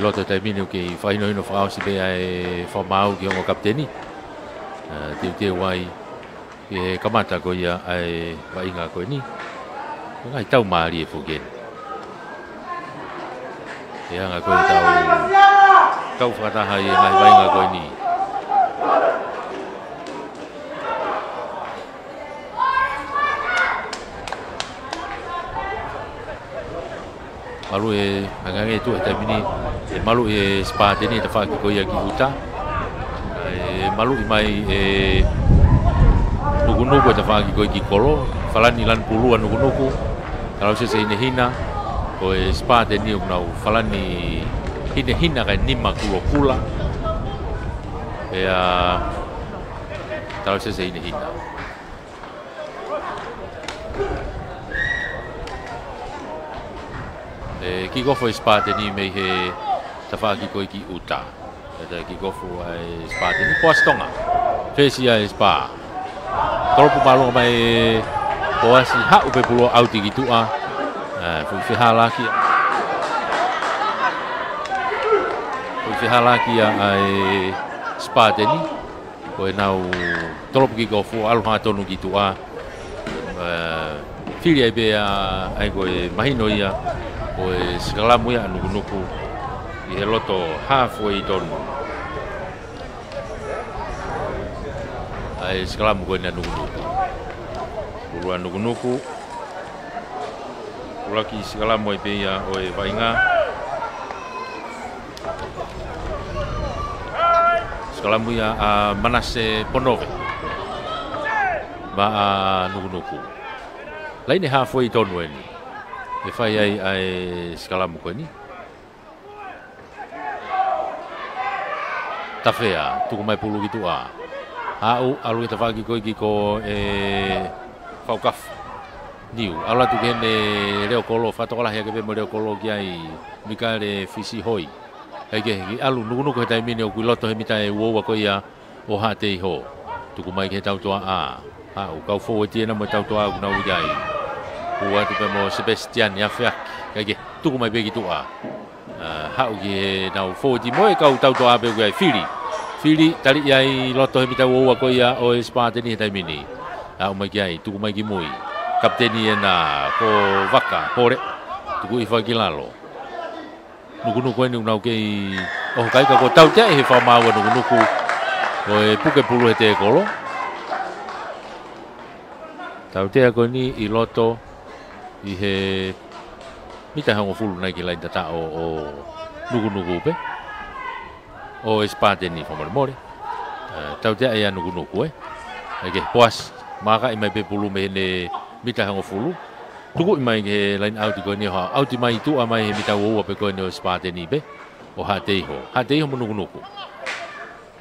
loto tai mini ke whaino hino whao si bea e whamau ki hongo kapteni. Te wai e kamata ko ia ai wainga ko ni. Ngai tau maari e fugen. E anga ko tau whakataha i ngai wainga ko ni. Malu e angange tu eta mini e malu e spa teni ta fa ko ia ki uta e malu mai e nuku ta fa ko ki kolo falani lan puluan nuku kalau se ine hina ko e spa teni unau falani hina ka nima kulo kula e a kalau se ine hina ki gofo spate ni me he tafa ki koi ki uta eta ki gofo ai spate ni postonga fesia spa toropu malu mai poasi ha upe pulo auti gitu fu fi halaki ai spate ni ko nau toropu ki gofo alu ha tonu gitu filia be ai ko mahino ia o e skalamu ia nuku i he loto halfway tonu ai skalamu ko ina nuku urua nuku uraki skalamu i peia o e vainga skalamu ia manase ponove ba nuku laini halfway tonu eni e fai ai skalamu ko ni tafea tuku mai pulu gitu au alu kita fagi ko e faukaf niu ala tu gene leo kolo fatola ya ke be leo kolo kiai mikale fisi hoi hege alu nuku ko tai mini o kuloto he mitai wo ko ia o hate ho tuku mai ke tau toa au kau fo tie na mo tau toa na ujai Kuat tu pemo Sebastian ya fiak kage tu mai begi tu hau ge nau fo di moi kau tau to abe gai fili tali yai loto he mita wo ko ya o spate ni tai mini au mai gai tu mai gi moi kapteni na ko vaka hore tu ku ifa gilalo nuku ni nau ke oh kai ka ko tau te he fa ma wo nuku ko e puke pulu he te kolo tau te ko ni i loto i he mita hango fulu nai ki lain tata o nuku pe o espate ni famole more tau te ia nuku ake poas maka i mai pe pulu me ne mita hango fulu tuku i mai ke lain auti ko ni ha auti mai tu mai he mita wo pe ko ni espate ni pe o hateiho mo nuku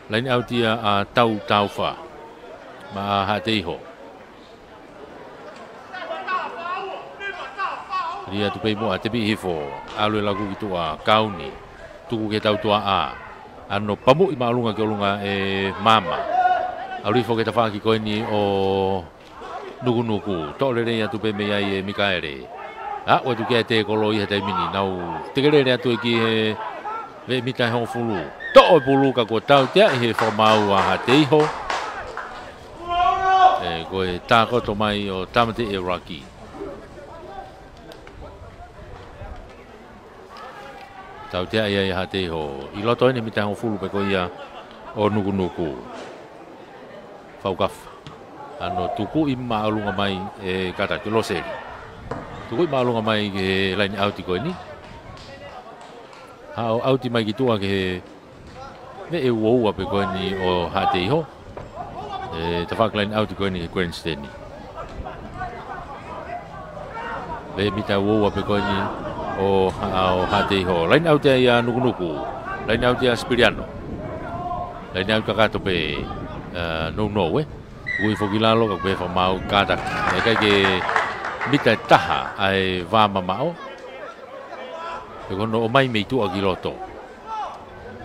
lain auti a tau fa ma hateiho Ria tu pei mo a te bi hifo alu lagu gitu kauni tuku ke tau tua ano pamu i malunga ke olunga e mama alu fo ke ta fa ki ko ni o nuku to le ya tu pe me ai mikaere o tu ke te kolo i te mini nau te kere le tu ki ve mita ho fulu to o pulu ka ko tau te he fo mau ha te ho ko e ta ko to mai o tamate e raki tau te ai hate ho i loto ni mita ho fulu pe ko ia o nuku faukaf ano tuku i maalunga mai e kata ki lose tuku i maalunga mai ke lain auti ko ni ha auti mai ki tua ke me e wo pe ko ni o hate ho te fak lain auti ko ni Queenstown ni be mita wo pe ko ni o hate ho lain auti ya nuku lain auti ya Spiriano lain auti ka to pe no we ui fogilalo ka be fa mau kada e ka ke mita taha ai va mamao e kono o mai me tu agiloto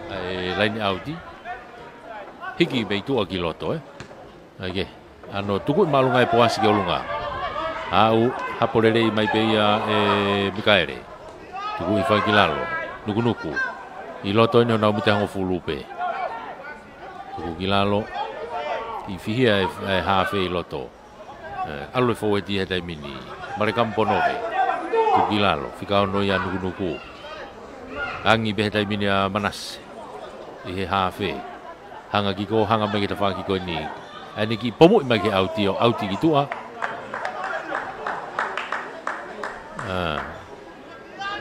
ai lain auti hiki me tu agiloto ake ano tuku malunga e poasi ke olunga au hapolele mai pe ia e mikaere tuku i fogilalo nuku I loto ino nau mita hongo fulupe. Tuku kilalo. I fihia e hafe I loto. Alu e foe ti he taimini. Mare kamponove. Tuku kilalo. Fika ono ia nuku. Angi be he taimini a Manase. I he hafe. Hanga kiko, hanga me kita whaki ko ni. Ani ki pomo I mai ke auti o auti ki tua.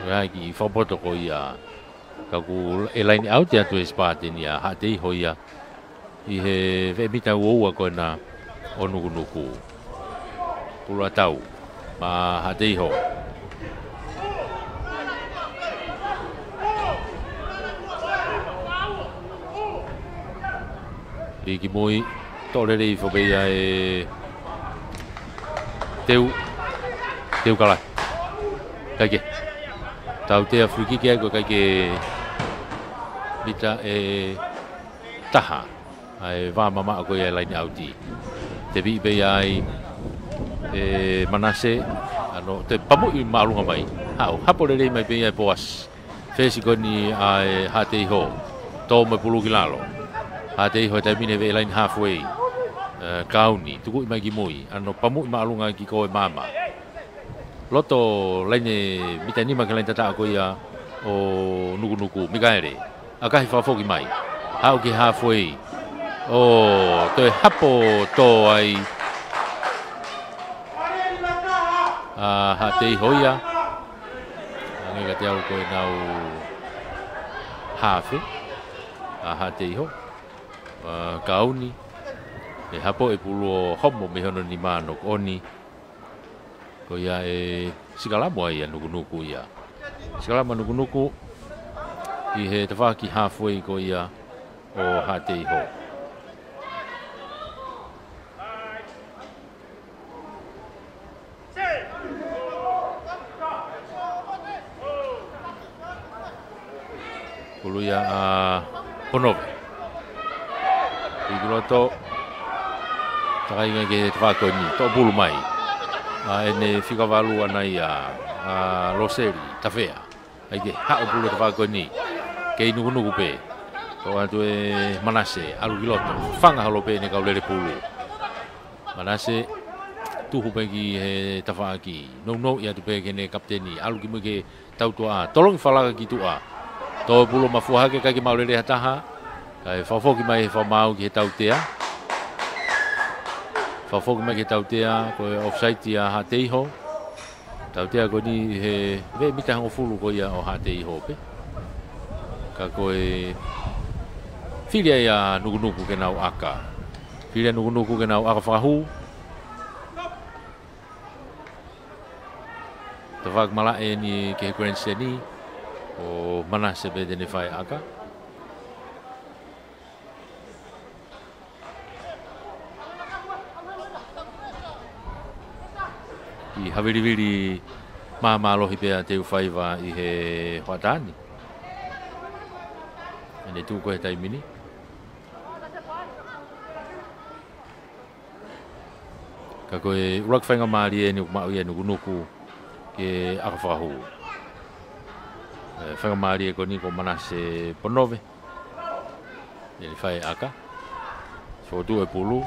Rai ki whapoto ko ia. Kaku e laini auti atu e spate ni a hatei ho ia. I he whemita uoua ko na o nuku. Pula tau. Ma hatei ho. I ki moi tole rei whopea e teu kala. Kaike. Tau te Afriki kia ko kaike mita e taha. Ai wā mama ko e laini auti. Te vi be ai e Manase ano te pamu I malunga mai. Hau hapole rei mai be ai boas. Fesi ko ni ai hatei ho. To me pulu kilalo. Hatei ho te mine ve line halfway. Kauni tuku I mai ki moi. Ano pamu I malunga ki ko e mama. Loto laine mita ni makalai tata ko ia o nuku Mikaere. Akahi whafoki mai. Hau ki halfway. O to hapo to ai. Hatei hoia. Ngai ka te au ko e nau hafe. Hatei ho. Kauni. E hapo e pulu homo me hono ni mano oni. Ko ia e sikalamo ai nuku ia. Sikalamo nuku I he te whaki halfway ko ia o hatei ho. Pulu ia Ponove. I loto takai ngai ke te whako ni to bulu mai. Ene fika walu ana ia Roseri tawhea. Ai ke hao bulu te whako ni. Kei nuku pe. Ko atu e Manase alu kiloto. Whanga halo pe ne kau lere pulu. Manase tuhu pe ki he tawhaki. No ia tu pe ke ne kapteni. Alu ki mo ke tau tua. Tolong whalaka ki tua. Tō pulo mafuahake kai ki maurere hataha. Kai whawhoki mai he whamau ki he tautea. Whawhoki mai ki he tautea ko e offside ia hatei ho. Tautea ko ni he ve mita hango fulu ko ia o hatei ho pe. Ka ko e whiria ia nuku ke nau aka. Whiria nuku ke nau aka whahu. Te whak malae ni ke he grandstand ni. O Manase be dene whai aka. I hawiriwiri mālohi pēa te uwhaiwa I he whatani. Ene tūko he taimini. Ka koe urak whainga maari e ni ukumau I nuku ke aka whahu. Whangamari e ko ni ko Manase Ponove. Nini whai aka. So tu e pulu.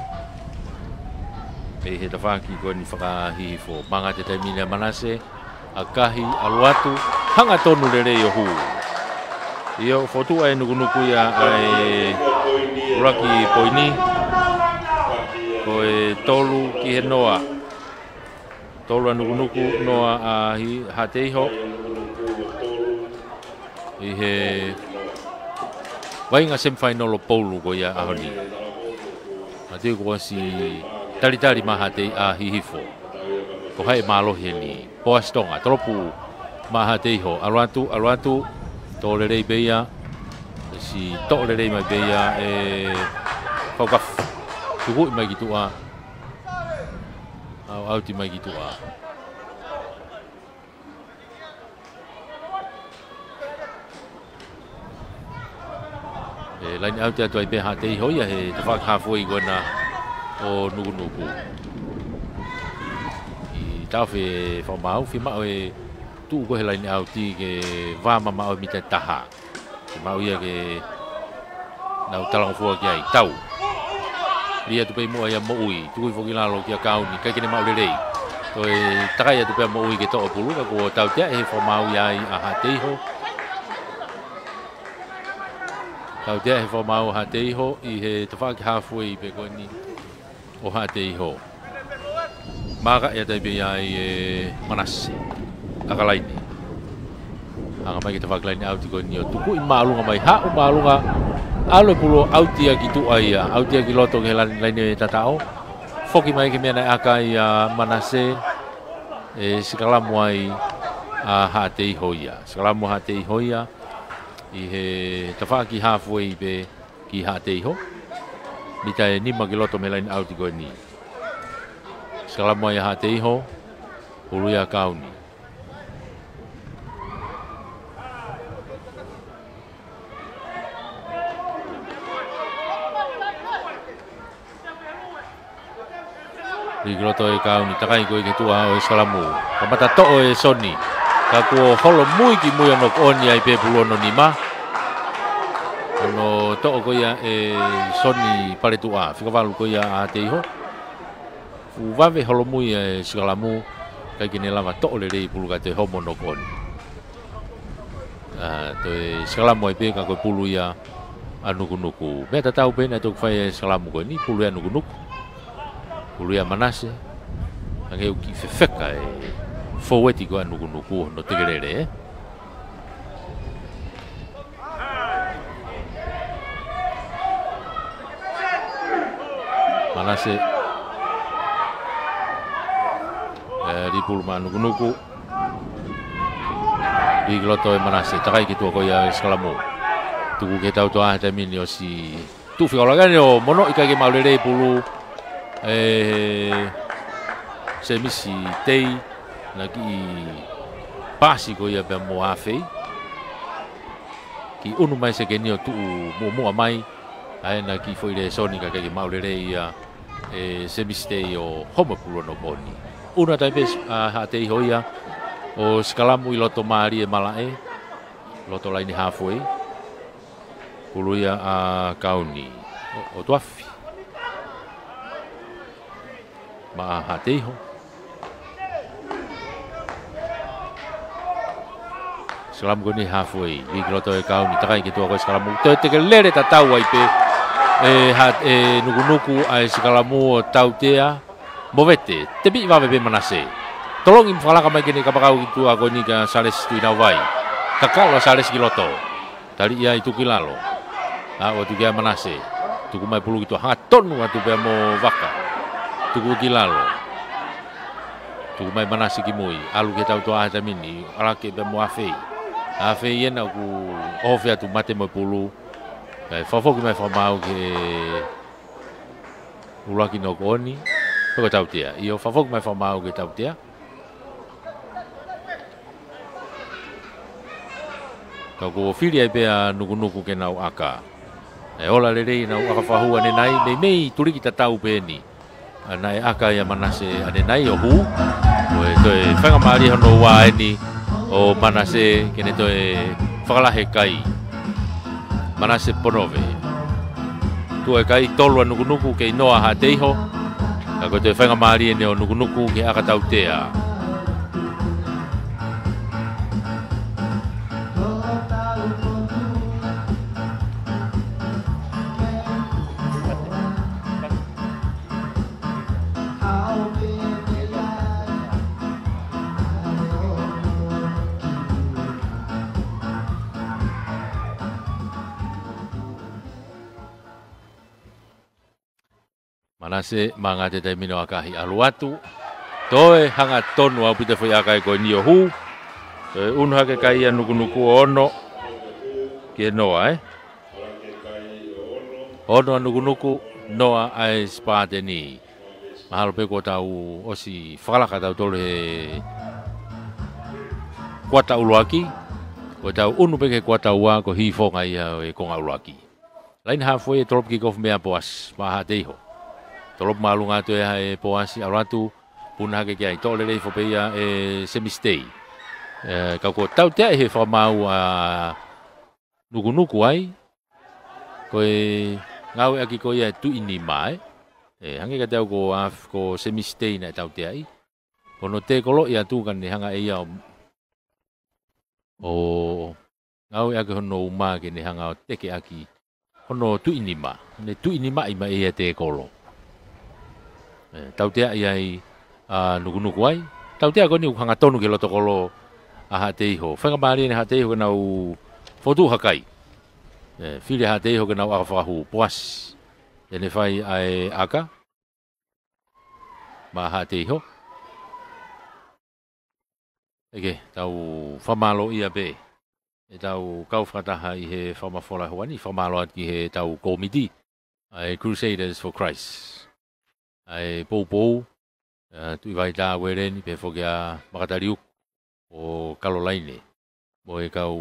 E he tawhaki ko ni whakahihi fo. Manga te taimina Manase. Akahi aluatu. Hanga tonu rere I hu. Io fotu ai nuku ia ai uraki poini. Ko e tolu ki he noa. Tolu a nuku noa a hatei ho. I he wainga semifinal o polu ko ia ahoni. Mateu ko si tari mahate a hihifo. Ko hai malohi ni poastonga tropu mahate ho aluatu tole beia si tole mai beia e fokaf tuku mai gitu a au ti mai gitu a. Lain out ya tuai beha te ho ya he te whak halfway gona o nuku. I tawhi whamau, whimau e tu ko he lain out ti ke wāma mau mita taha. mau ia ke nau talang fua ki ai tau dia tu pe mo ia mo ui tu fo ki lalo ki kau ni kai kene mau le toi takai tu pe mo ui ke to pulu ka ko tau tia e fo mau ia a ha te ho tau tia e fo mau ha te ho I he te fa ki ha fui pe ko ni o ha te ho maka ia te pe ia Manase akalaini anga mai te fa klaini au ti ko ni o tuku I malunga mai ha o malunga alo pulo autia gitu aya autia kiloto ke lain tatao foki mai ke mena aka ia Manase sekala muai ha te hoia sekala mu ha te hoia I he tafa ki halfway be ki ha te ho ni tai ni magiloto me lain auti ko ni sekala muai ha te ho uluia kauni Rigroto e kauni takai ko ke tua o salamu kamata to o soni ka ko holo mui ki mui no oni ai pe pulono ni ma no to ko ya soni pare tua fika valu ko ya te ho fu vave holo mui e salamu ka ki ne lava to le rei pulu ka te homo no oni to e salamu ai pe ka ko pulu ya anuku nuku me ta tau pe na to fai salamu ko ni pulu ya nuku nuku Ulu ya Manase ange uki fefeka foweti ko nuku nuku no tegerere Manase di pulma nuku nuku di gloto Manase takai kitu ko ya skalamu tuku ke tau toa te minio si tu fiolagane o mono ikage maulere pulu se misi tei na ki pasi ko ia pe mo afe ki unu mai se kenio tu mo mai ai na ki foi le soni ka ke maulere ia se misi tei o homo pulo no boni una tai pes ha tei hoia o skalamu I loto mari e malae loto laini halfway puluia a kauni o tuafi ma ha te ho salam goni halfway I groto e kau ni takai ke tua ko salam te ke lere ta tau ai pe nuku nuku ai sakalamu tau tea movete te bi va be Manase tolong infala ka mai kene ka pakau itu ako ni ka sales tu ina vai kakalo sales kiloto tali ia itu kilalo o tu ke Manase tu mai pulu itu ha tonu atu be mo vaka tuku kilalo tuku mai Manase ki mui alu ke tau toa ta mini ala ke be mo afe yena ku ofe atu mate mo pulu fofo ki mai famau ke ulaki no koni ko tau tia io fofo ki mai famau ke tau tia ka ko fili ai be nuku nuku ke nau aka ola le rei nau aka fahua ne nai nei turi kita tau pe ni ana aka ya Manase ane nai o hu to e whanga maari hono wā ni o Manase kene to e whakalahe kai Manase ponove tu e kai tolu nuku nuku ke inoa ha teiho ka ko to e whanga maari ene o nuku nuku ke aka tau tea Manase mangate te mino akahi aluatu toe hanga tonu au pite foi akai ko nio hu toe unu hake kai nuku nuku ono ke noa ono nuku nuku noa ai spate ni mahalo pe ko tau osi falaka tau tole kuata uluaki ko tau unu pe ke kuata ua ko hifo ngai e ko uluaki lain halfway trop ki kof mea poas ma hateiho Tolop malunga tu e poasi alatu puna ke ai tole le fopeia semistei ka ko tau te he fa mau nuku ai koe ngau aki koe ia tu ini mai hange ka tau ko semi stay na tau te ai kono te kolo ia tu kan hanga ia o ngau aki hono uma ke ne hanga o teke aki hono tu ini ma ne tu ini mai ma ia te kolo tau te ai nuku ai tau te ko ni hanga tonu ke loto kolo a te iho whanga maari ne ha te iho nau fotu hakai fili ha te iho nau a whahu poas ne whai ai aka ma ha te iho eke tau whamalo ia be tau kau whataha i he whamawhola hoani whamalo at ki he tau komiti ai Crusaders for Christ ai pou tui vai tā weren pe whokia makatariuk o Kalolaine mo e kau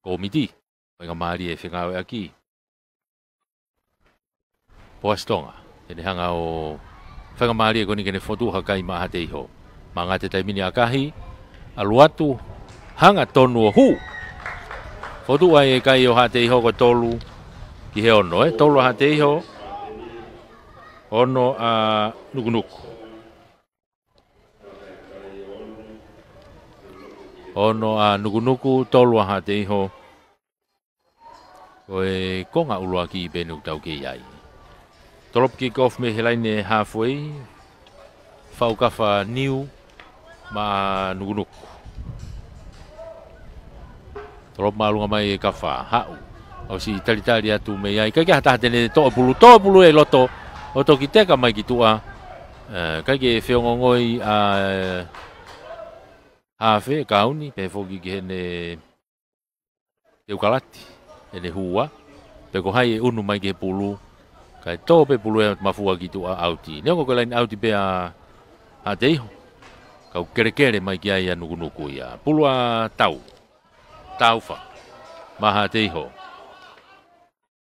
komiti whainga maari e whengau aki poastonga tene hanga o whainga maari e koni kene whotu hakai ma hate iho ma ngā te taimini akahi aluatu hanga tonu o hu whotu ai e kai o hate iho ko tolu ki he ono tolu hate iho ono a nukunuku ono a nukunuku tolu ha te iho koe konga ulua ki benu tau ke iai torop kick off me helaine halfway whaukafa niu ma nukunuku torop maalunga mai e kafa hau au si talitari atu me iai kai hata tene to bulu e loto o toki teka mai ki tua kai ke whiongongoi a hafe kauni pe fogi ki hene eukalati hene hua pe ko hai unu mai ki pulu kai to pe pulu e mafua ki tua auti ne ko lain auti pe a teiho kau kere mai ki ai nuku ia pulu a taufa maha teiho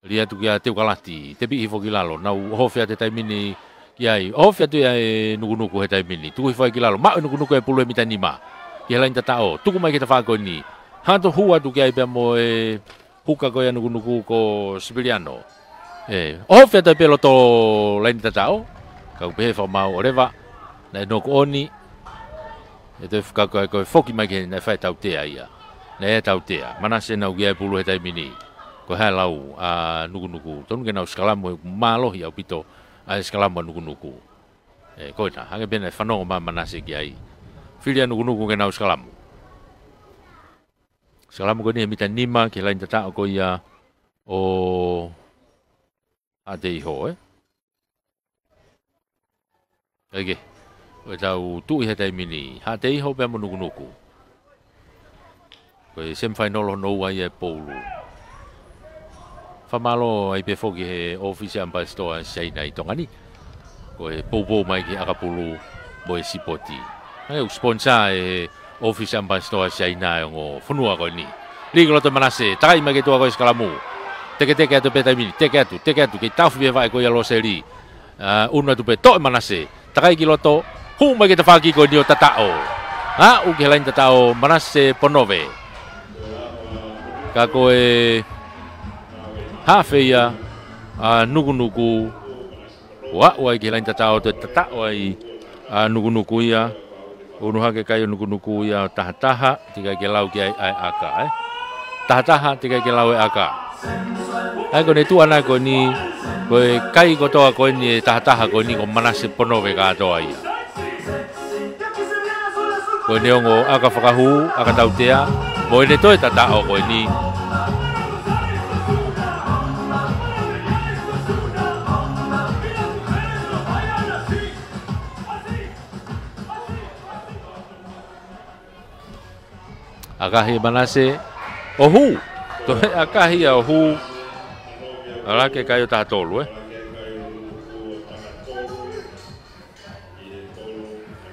lia tu kia te kalati te bi fogi lalo na hofia te taimini ki ai hofia tu ai nuku he taimini tu foi ki lalo ma nuku e pulu e mitani ma ki lain tatao tuku mai ki ta whako ni hanto hua tu ki ai pe mo e huka ko ya nuku ko Siberiano hofia te pelo to lain tatao kau pe fa mau oreva na no ko oni e te whaka ko foki mai ki na fai tau te ai ne tau te mana se na ki ai pulu he taimini ko halau a nuku tonu ke nau skalamu malo hi au pito a skalamu nuku ko ita hange bene whanonga ma manase ki ai filia nuku ke nau skalamu ko ni he mita nima ki lain tata ko ia o a te iho ege o tau tu i he taimini ha te iho pe mo nuku ko semifinal no ai e polu Famalo ai pe fogi he office ambassador sei nai tongani ko e popo mai ki akapulu boy sipoti ai o sponsor e office ambassador sei nai ngo funua ko ni liglo to manase tai mai ke to ko skalamu teke atu pe taimini teke atu ke tafu be vai ko ya lo seri uno tu pe to manase takai ki loto hu mai ke tafaki ko ni o tatao u ke lain tatao manase ponove ka ko e hafeia nuku wa ke lain tatao te tatao ai nuku ia unu hake kai nuku ia taha tiga ke lau ki ai aka taha tiga ke lau aka ai ko ne tu ana ko ni ko kai ko to ko ni taha ko ni ko manase ponove ka to ai ko ne ngo aka whakahu aka tautea mo ne to tatao ko ni akahi manase ohu to akahi ohu ala ke kayo tatolu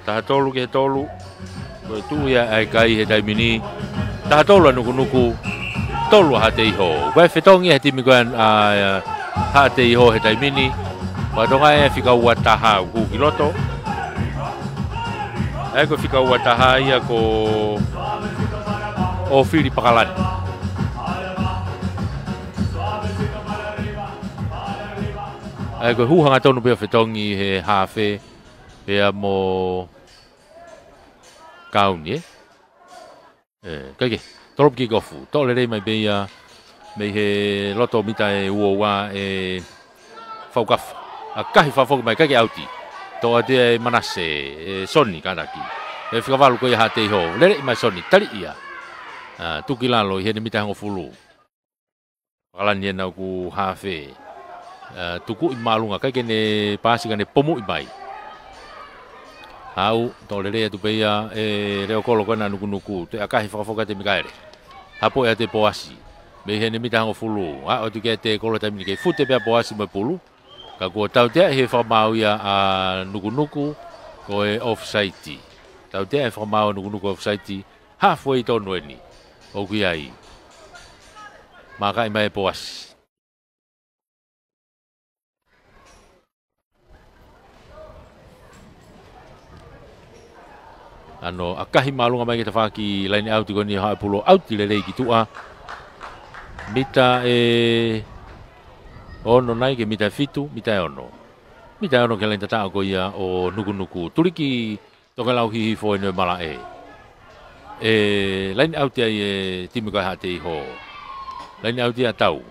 tatolu ke tolu ko tu ya ai kai he taimini tatolu nuku tolu ha te iho vai fetongi he timi kan ha te iho he taimini wa donga e fika wa taha ku kiloto ai ko fika wa taha ia ko o fili pakalan ai ko huhanga tonu pe fetongi he hafe pe mo kauni kage trop ki gofu to le mai be ya me he loto mita e uowa faukaf a kahi fafok mai kage auti to ate manase soni kanaki e fikavalu ko ya te ho le mai soni tali ia tukilalo he mita ngo fulu kalani na ku hafe tuku i malunga kage ne pasi kane pomu i mai au to le tu pe ya leo kolo kana nuku te akahi fafok te mikaere hapo ya te poasi me he mita ngo fulu o tu ke te kolo tami ke fute pe poasi me pulu ka ko tau te he fa mau ya nuku ko e offside tau te fa mau nuku offside halfway to noeni o ku ai maka mai poas ano akahi malunga mai ke tafaki line out ko ni ha pulo out le ki tua mita ono nai ke mita fitu mita ono ke line tata ko ia o nuku tuliki to ka lau hi fo no mala line out ai timu ka ha te ho line out ia tau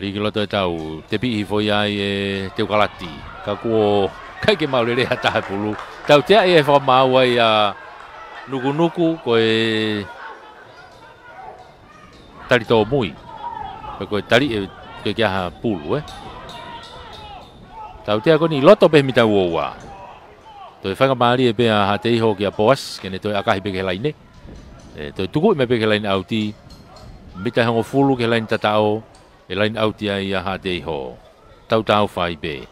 Riki loto tau te pi fo ia te kalati ka ko kai ke mau le hata pulu tau te e fa mau ai nuku ko tali to mui ko tali ke ha pulu tau te ko ni loto pe mita woa to e fa mari pe ha te ho ke pos ke ne to akahi pe ke laine to tuku me pe ke laine auti mita hango fulu ke laine tatao e line out ia ha te ho tau fai be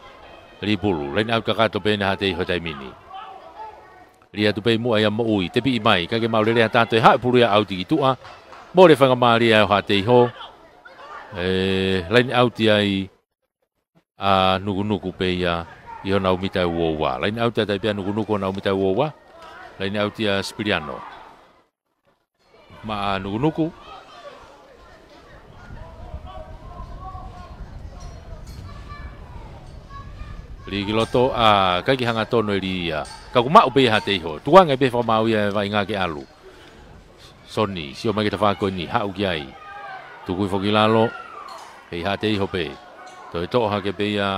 ri bulu line out ka to pe na te ho tai mini ri atu pe mu ai mo ui te pi mai ka ke mau le ta to ha bulu ya out ki tu mo le fa mari ha te ho line out ia nuku pe ia i ona umita wowa line out ta pe nuku na umita wowa line out ia Spiriano ma nuku Riki loto kai ki hanga tono ria ka ku mau be ha te ho tuanga be fa mau ia vai nga ke alu soni sio mai ke fa ko ni ha u ai tu ku fo ki lalo e ha te ho be to ha ke be ia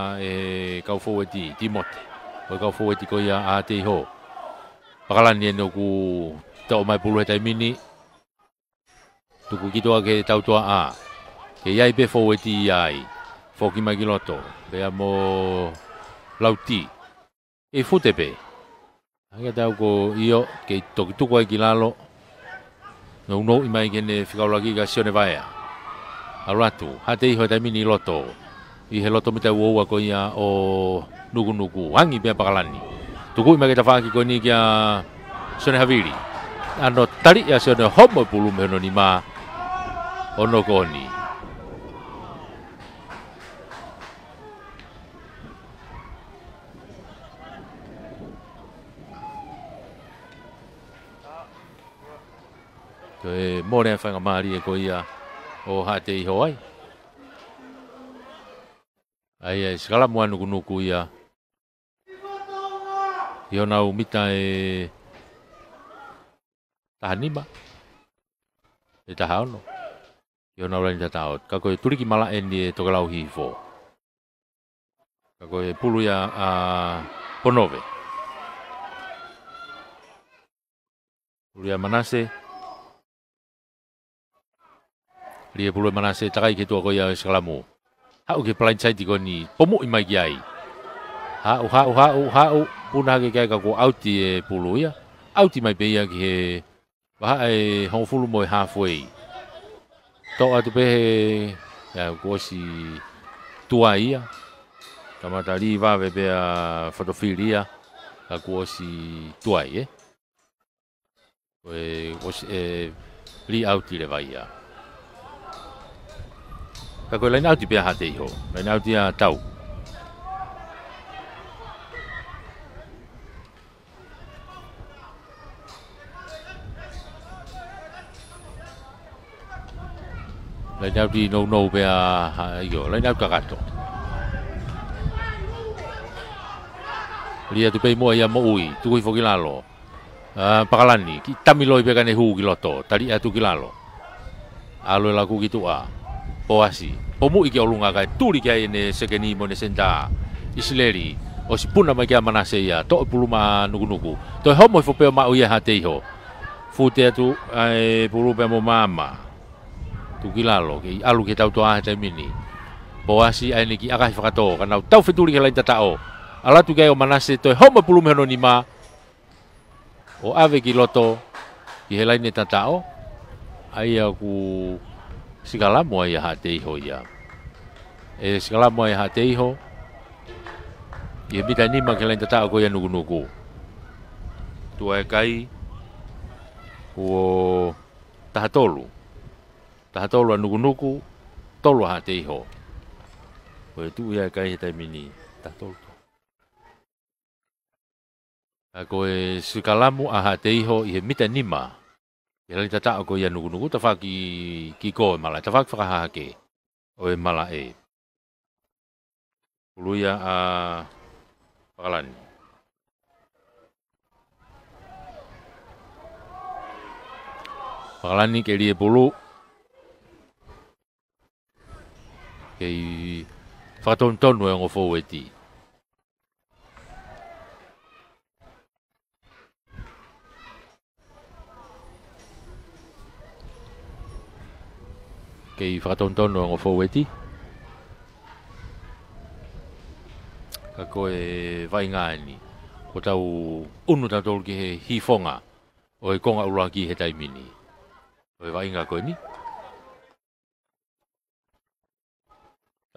ka fo ti timote ko ka fo ti ko ia a te ho pakalan ni no ku to mai pulu tai mini tu ku ki to ke tau to ke ia be fo ti ai fo ki mai ki loto be amo lauti e futepe anga tau ko io ke toki tuko ai kilalo no imai kene fikaulagi ka sione vai alatu hate ho ta mini loto i he loto mita wo ko ia o nuku hangi be pakalani tuku imai ta faki ko ni kia sione havili ano tali ya sione homo pulu meno ni ma ono ko ni mo le fa ngamari ko ia o ha te ho ai skala mo nuku ia io na umita tahanima tahano io na ora tao ka ko tuliki mala ni to galau hi fo ka ko pulu ia ponove pulu ia manase Ria pulu manase takai ke tua ko ia skalamu. Ha ke plan side ko ni pomu i mai ai. Ha puna ke ka ko auti pulu ia. Auti mai pe ia ke ba hong fulu mo halfway. To atu pe ya ko si tua ia. Kamata li va be fotofilia ka ko si tua ia. Li auti le vai ia. Kako lain auti pe ha te ho. Lain auti a tau. Lai nau di no pe yo lai nau kakato. Lia tu pe mo ia mo ui tu i foki lalo. Pakalani ki tamiloi pe kane hu ki loto tali atu ki lalo. Alo la ku gitu poasi. Pomu iki olunga kai tuli kai ne sekeni mo ne senta isleri o si puna mai kia manase ia to puluma nuku to homo fo pe ma o ia hateiho fute atu ai pulu pe mo mama tu kilalo ki alu ki tau to a te mini poasi ai ni ki aka fakato kana tau fituli kala tatao ala tu kai o manase to homo puluma no ni ma o ave ki loto ki helai ne tatao ai aku sigala mo ia hateiho ia sigala mo ia hateiho ia mita ni ma kelain tata ko ia nuku tua kai o tahatolu nuku tolu hateiho o tu ia kai tai mini tahatolu ako sikalamu hateiho ia mita ni ma kelain tata ko ia nuku tafaki ki ko mala tafak fakahake o mala Luya Pakalani. Pakalani ke dia pulu ke fatonton yang ofo weti. Ke fatonton yang ofo weti. Kako vai ngani ko tau unu tau ki he hifonga o e konga urangi he taimini o vai nga ko ni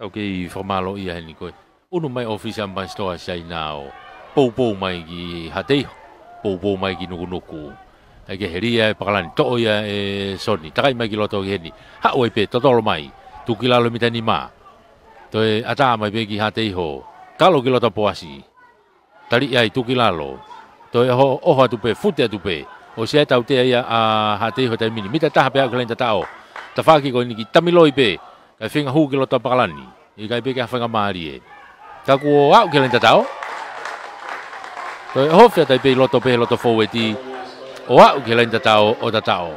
okay formalo ia ni ko unu mai office am ban store sai nao pou mai ki hatei pou mai ki nuku ai ke heria Pakalani to ia soni takai mai ki loto ki ni ha o pe totolo mai tu kilalo mitani ma to ata mai be ki hatei ho kalau kilo poasi tali ai tu kilalo to ho tu pe fute tu pe o sia tau te ia hate ho te mini mita ta pe kalen tao ta faki ko ni tamiloi pe ka finga hu kilo Pakalani i kai pe ka finga mari ka ku au kalen tao to ho fe ta pe loto foweti o au kalen tao o tao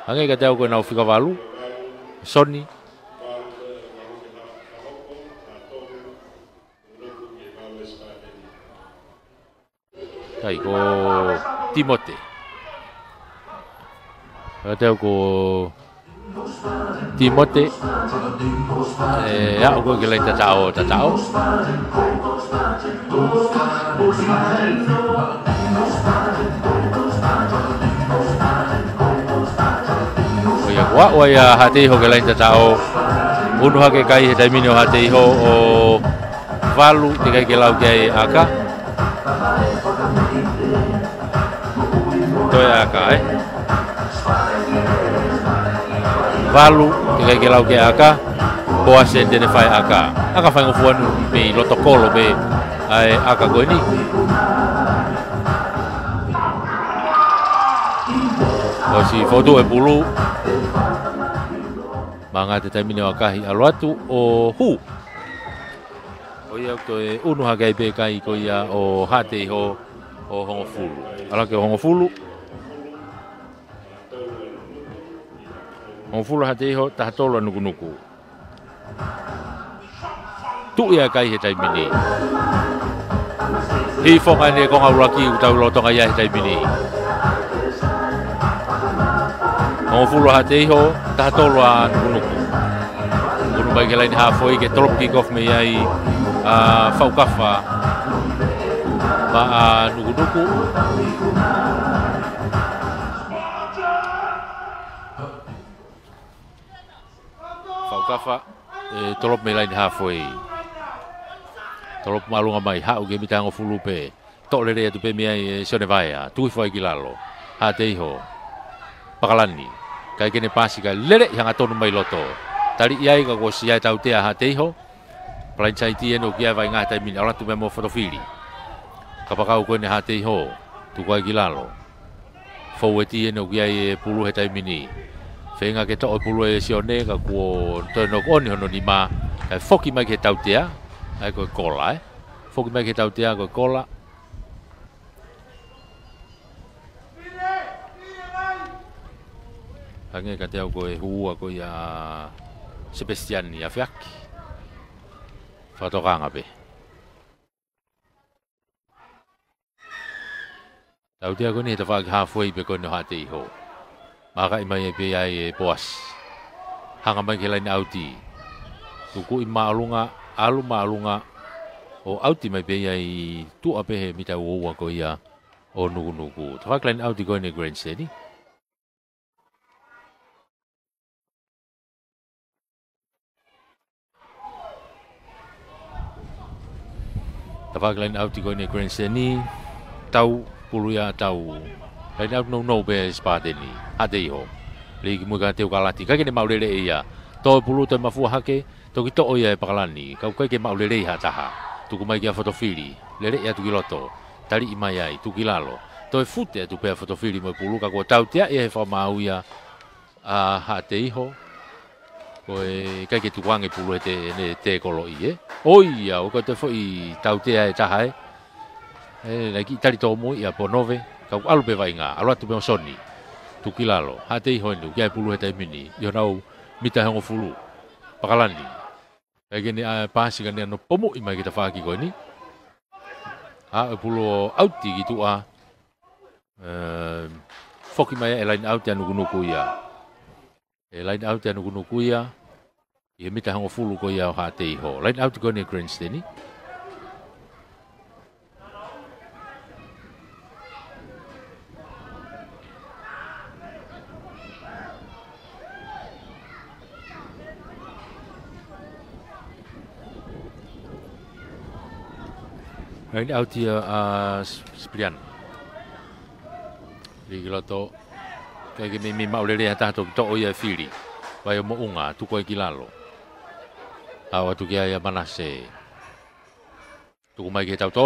hange ka tau ko na fika valu soni kai ko Timote ada ko Timote ya ko kelen tatao o ya hati ho kelen tatao unu hake kai dai mino hati ho o valu tiga kelau kai aka Toya aka valu tiga kelau ke aka boas identify aka fai ngofuan be lotokolo be ai aka go ini o si foto e bulu manga te taimine wakahi aluatu o hu o ia ko e unu hagai be kai ko ia o hate ho o hongofulu ala ke hongofulu hate ho tahatolo nuku tu ia kai he taimine hi fonga ne ko ngawaki utau lotonga ia he taimine hongofulu hate ho tahatolo nuku unu bai ke lain hafoi ke trop kick off me ai faukafa ma nuku faukafa tolop me lain halfway tolop malunga mai ha uge mitango fulupe to lere tu pe mai sonevaya tu foi kilalo ha teiho Pakalani kai kene pasi ka lere yang atonu mai loto tali iai ka ko sia tau te ha teiho Pelancai tie no kia vai ngata min ala tu memo fotofili kapakau ko ne ha teiho tu ko kilalo foweti no kia pulu hetai mini Whenga ke to pulu e sione ka ko tono oni hono ni ma e foki mai ke tautea ai ko kola foki mai ke tautea ko kola hange ka te ko e hua ko ya Sebastian ya fiaki fatokanga be tautea ko ni te fa halfway be ko no hate ho maka imai pe ai boas hanga mai ke lain auti tuku ima alunga o auti mai pe ai tu ape he mita wo ko ia o nuku tawak lain auti ko ni grandstand ni tawak lain auti ko ni grandstand ni tau puluya tau lain out no be spate ni ade ho legi mo ga te kalati ka ke maulele ia to pulu te mafu hake to ki to oia e pakalani ka ke maulele ha taha tu mai ki fotofili lele ia tu kiloto tali imai ai tu kilalo to e fute tu pe fotofili mo pulu ka ko tau tia e fa mau ia a ha te ho ko e ka ke tu wange pulu te kolo ie oia o ko te foi tau tia e taha e lagi tali to mo ia po nove kau alu pe vai nga alu atu pe soni tu kilalo hate ho ndu kia pulu heta mini yo nau mita hango fulu pakalani ageni a pasi kan no pomo i mai kita faki ko ni a pulu auti gitu a foki mai elain auti anu gunuku ya elain auti anu gunuku ya ye mita hango fulu ko ya hate ho lain auti ko ni grandstand ni Ini auti Sprian. Di kiloto kayak gini mau lele hata to oya fili. Bayo mo unga tu ko kilalo. Awa tu kia ya manase. Tu mai ke tau to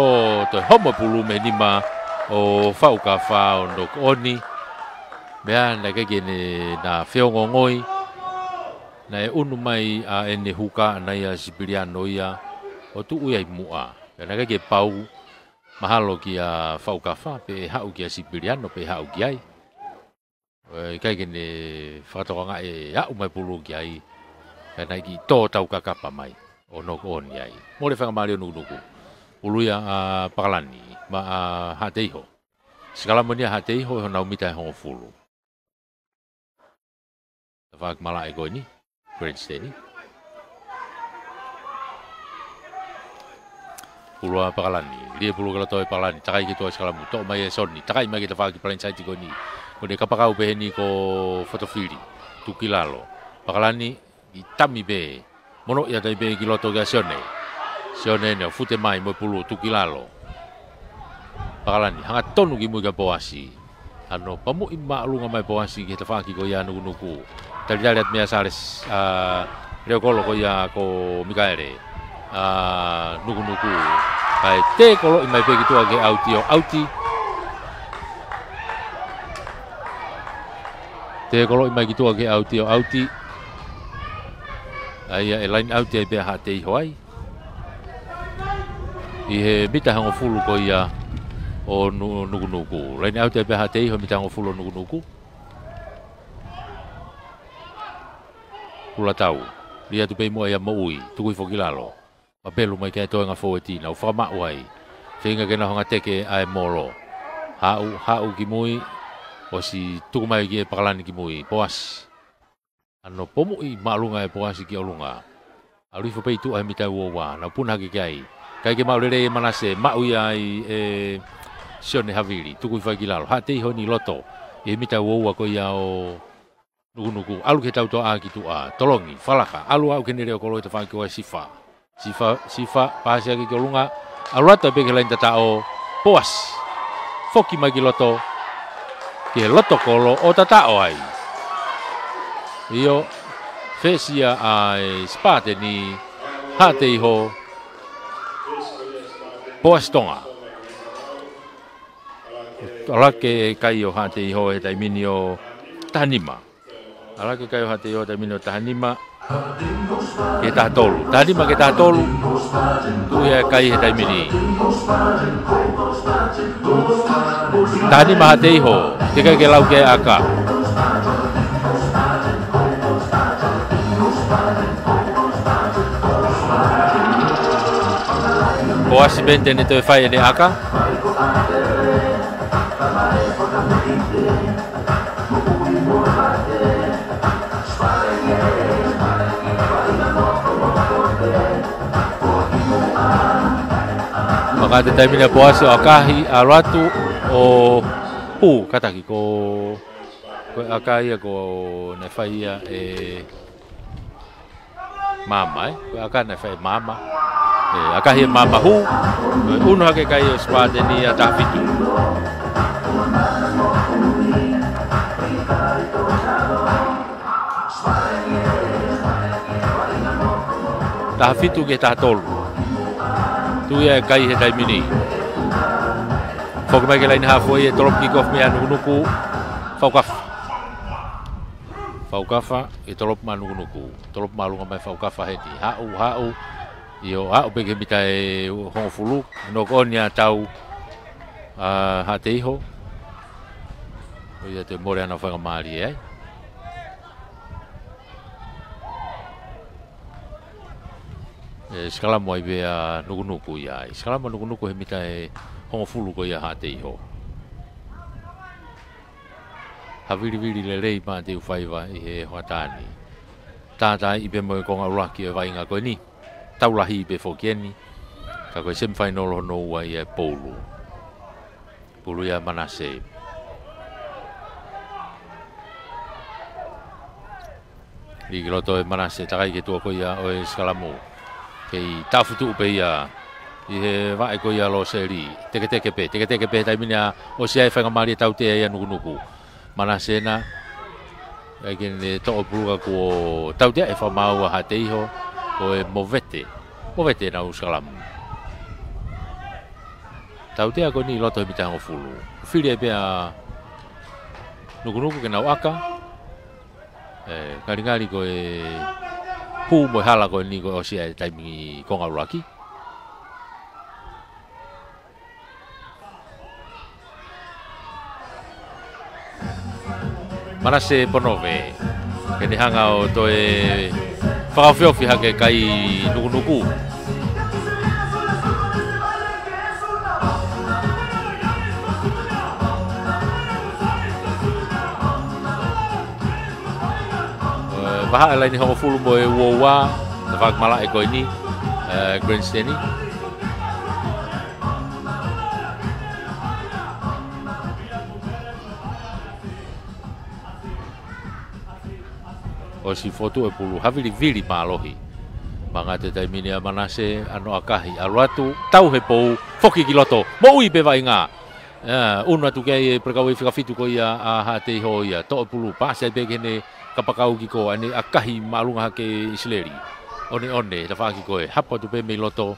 homo pulu me ni ma o fau ka fa no oni. Bea na ke gini na feo ngongoi. Na unu mai a ene huka na ya Sprian noia. O tu uya mua. Karena ke pau mahalo ki a fau kafa pe hau ki a Sipiliano pe hau ki ai. Kai kene whakatoka e hau mai pulu ki ai. Karena ki tō tau kakapa mai o noko oni ai. Mōre whakamari o nuku. Uluia a pakalani ma a hateiho. Sekala monia hateiho ho nau mitai hongo fulu. Whak mala e koe ni, grandstand ni. Pulua pakalani, dia pulu kalau toy pakalani, takai gitu sekala mu, tok mai soni, takai mai kita faki paling sai tiko ni, kode kapakau be ni ko fotofili, tu kilalo, pakalani itami be, mono ya dai be kiloto ga sione ne fute mai mo pulu tu kilalo, pakalani hangat tonu gimu ga poasi, ano pamu imma lunga mai poasi kita faki ko ya nuku, tadi lihat mia sares reo kolo ko ya ko Mikaele. Nuku kai te kolo imai pe gitu age auti te kolo imai gitu age auti ai lain auti be ha te hoai i he mita hango fulu ko ia o nuku lain auti be ha te ho mita hango fulu nuku pula tau dia tu pe mo ia mo ui tu ko fokilalo Mapelu mai kai toa nga foetina, o whama uai. Whenga kena honga teke ai moro. Hau ki mui, o si tuku mai ki e pakalani ki mui, poas. Ano pomu i maalunga e poasi ki olunga. Alifo pei tu ai mitai uowa, na puna ki kai. Kai ke maulere e manase, mau ai e sione havili, tuku i whai ki lalo. Ha tei honi loto, e mitai uowa ko ia o nuku. Alu ke tau toa ki tua, tolongi, falaka. Alu au kene reo kolo i te whai ki wa sifa. Sifa pahasia ki kolunga alwata be ke lain tatao poas foki magi loto ke loto kolo o tatao ai io fesia ai spate ni hate ho poas tonga ala ke kai o hate ho e tai minio tanima Ala ke kai hate o te mino tahanima ke tahatolu. Tahanima ke tahatolu tu ia kai he tai mini. Tahanima hate iho ke kai ke lau ke aka. O asi bente ne te whai ne aka. Maka te taimina po asi o akahi a ratu o pu kataki ko akai ko ne whai ia mama ko aka ne whai mama akahi mama hu uno hake kai o spade ni a tafitu. Tafitu ke tahatolu. Tu ia kai he tai mini. Foku mai ke lain hafoi e tolop kikof me anu nuku faukafa. Faukafa e tolop manu nuku. Tolop malunga mai faukafa heti. Hau io hau peke mita e hongfulu no konia tau hateiho. O ia te more ana whanga maari ai. Skalamo ai bea nukunuku ia. Skalamo nukunuku he mita e hongfulu ko ia hateiho. Haviri le rei ma te uwhaiwa i he hoatani. Tātai i pe moe konga uraki e wainga koe ni. Taulahi i pe fokieni. Ka koe semifinal hono ua i e Poulu. Poulu ia Manase. Ligi loto e Manase takai ke tua ko ia o e Skalamo. Kei tafutu upe ia. I he wae ko ia lo seri. Teke pe taimina o sia e whainga maari e tau te ia nukunuku. Manase na. Ai kene to'o puluka ko tau te e whamau a hateiho. Ko e Movete na Skalamo. Tau te ako ni loto e mitango fulu. Whiri e pia nukunuku ke nau aka. Ngari ko e pu mo hala ko ni ko o sia e taimi konga uraki. Manase Ponove. Kene hanga o to e whakawhiofi hake kai nukunuku. Waha laini hongo fulu mo e uowa. Na whakmala e koe ni. Grandstani. O si foto e pulu haviri malohi. Manga te taimini a Manase ano akahi. Aluatu tau he pou foki ki loto. Mo ui pe vai ngā. Una tu kei e prekawi whikawhitu ko ia a hate ho ia. To e pulu pasa e pekene kapakau ki ko. Ane akahi malunga hake isleri. One, ta whaki ko e. Hapa tu pe me loto.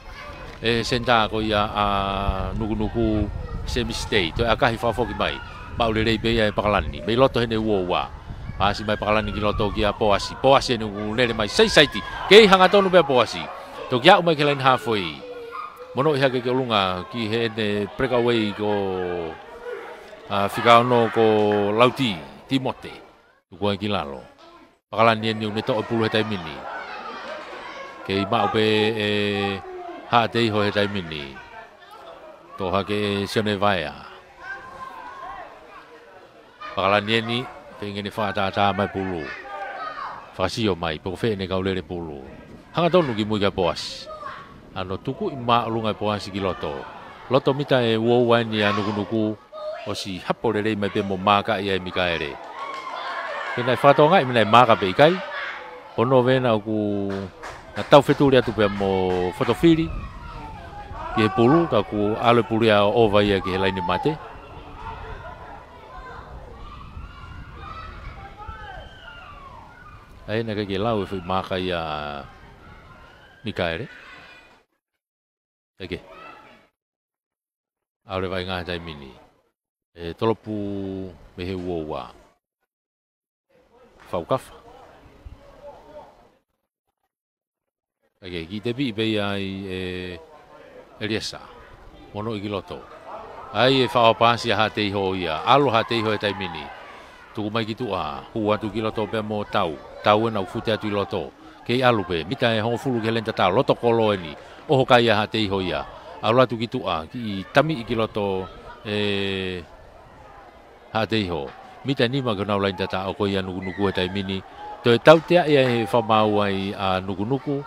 Senta ko ia a nukunuku semi-state. To e akahi whafoki mai. Maule rei pe ia e pakalani. Me loto hene uowa. Asi mai pakalani ki loto ki a poasi. Poasi anu nere mai saiti. Kei hanga tonu pe poasi. To kia umai ke lain hafoi. Mono iha ke olunga ki he ne breakaway ko whikaono ko Lauti Timote. Tuko ki lalo. Pakalani ni to pulu he taimini. Kei mau pe ha tei ho he taimini. To hake sione vaia. Pakalani ni pengen whātata mai pulu. Whakasio mai, poko whene kau lere pulu. Hanga tonu ki mui ka poas. Ano tuku i maa lunga poasi ki loto. Loto mita e uowa ni a nukunuku. O si hapo lere mai pe mo maka ia e mika ere. Kena whātonga i mina e maka pe ikai. Ono vena ku na tau wheturi atu pe mo fotofiri. Ki he pulu, ka ku alo pulu a ova ia ki he laini mate. Ai na ke lau e whi maka ia mikaere. Eke. Aure vai ngā tai mini. E tolopu me he uowa. whaukafa. Ki te bi bei ai Eliesa, mono i kiloto. Ai e whaopasi a hate iho ia, alo hate iho e taimini. Tuku mai ki tua, hua tu kiloto pe mo tau e nau fute atu i loto. Kei alu pe, mita e hongo fulu ke lenta tau, loto kolo e ni, oho kai a hate iho ia. Alo atu ki tua, ki tami i kiloto hate iho. Mita nima ke nau lain tata o ko ia nuku e taimini. To e tau tea ia e whamau ai a nuku.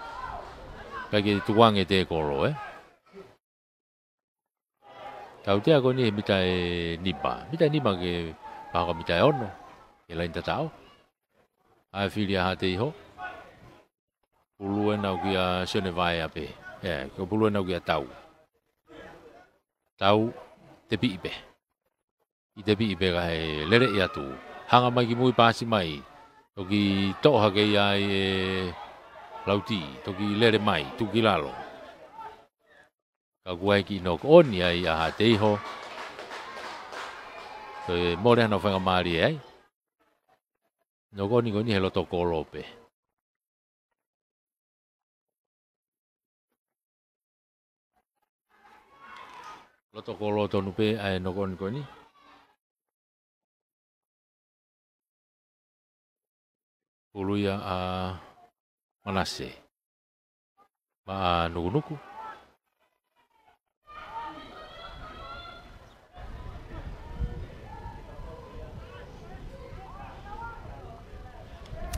Kage tuang e te kolo Tau tea ko ni mita e nima. Mita nima ke paka mita e ono. E lain tatao. Ai filia hate iho. Pulue nau ki a sione vai ape. Ko pulue nau ki a tau. Tau te pi ipe. I te pi ipe ka he lere i atu. Hanga mai ki mui pasi mai. Toki toha ke ai lauti. Toki lere mai. Tuki lalo. Ka kuai ki no oni ai a hate iho. So more hana whanga maari ai. No koni he loto kolope. Loto kolo tonu pe ai no koni. Puluia a Manase. Ma nuku.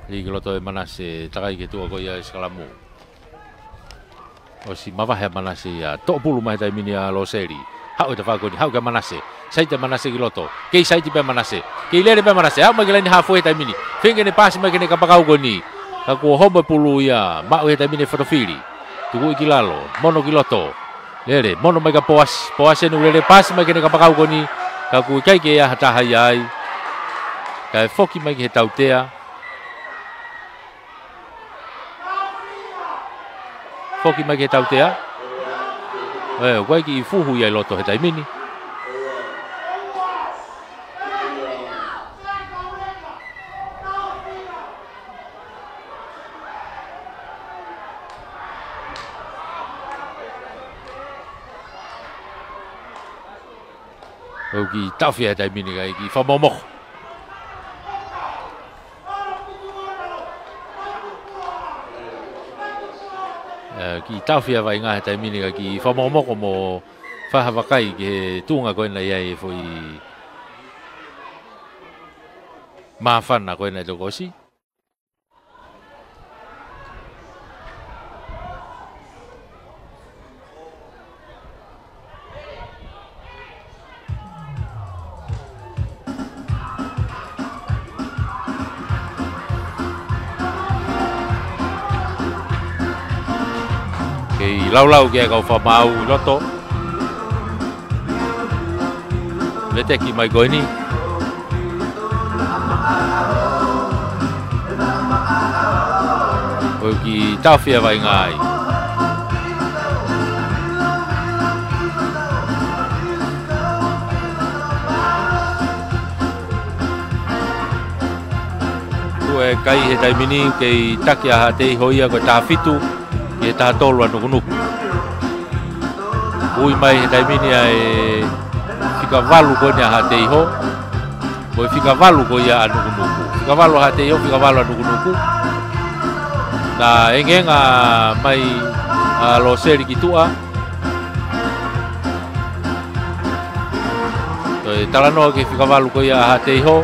Ligi loto e Manase takai ke tua ko ia Skalamu. O si mawahe Manase ia to pulu mai tai mini a Loseri. Hau te whakoni, hau ke Manase. Sai te Manase ki loto. Kei sai te pe Manase. Kei lere pe Manase. Hau mai ki laini hafu e tai mini. Whenga ne pasi mai kene kapakau koni. Ka kua homo pulu ia. Mau e tai mini whatofiri. Tuku iki lalo. Mono ki loto. Lere. Mono mai ka poas. Poas enu lere pasi mai kene kapakau koni. Ka kua kai ke ia hatahai ai. Ka e foki mai ki he tautea. Foki mai ke tautea. Wai ki fuhu ia loto he taimini. Ki tawhia he taimini kai ki whamomoko. Ki tawhia vai ngā he taimini ka ki whamomoko mo whahawakai ki he tūnga koena iai e fwoi mawhana koena i toko si. Lau kia kau whamau loto. Vete ki mai koini. O ki tawhia vai ngai. Tu e kai he taimini kei taki aha te hoia ko tāwhitu. Ke taha tolu anu kunuku. Ui mai he taimini ai whikavalu ko ni aha te iho. Ko whikavalu ko ia anu kunuku. Whikavalu aha te iho, whikavalu anu kunuku. Na engenga mai lo seri ki tua. Talanoa ke whikavalu ko ia aha te iho.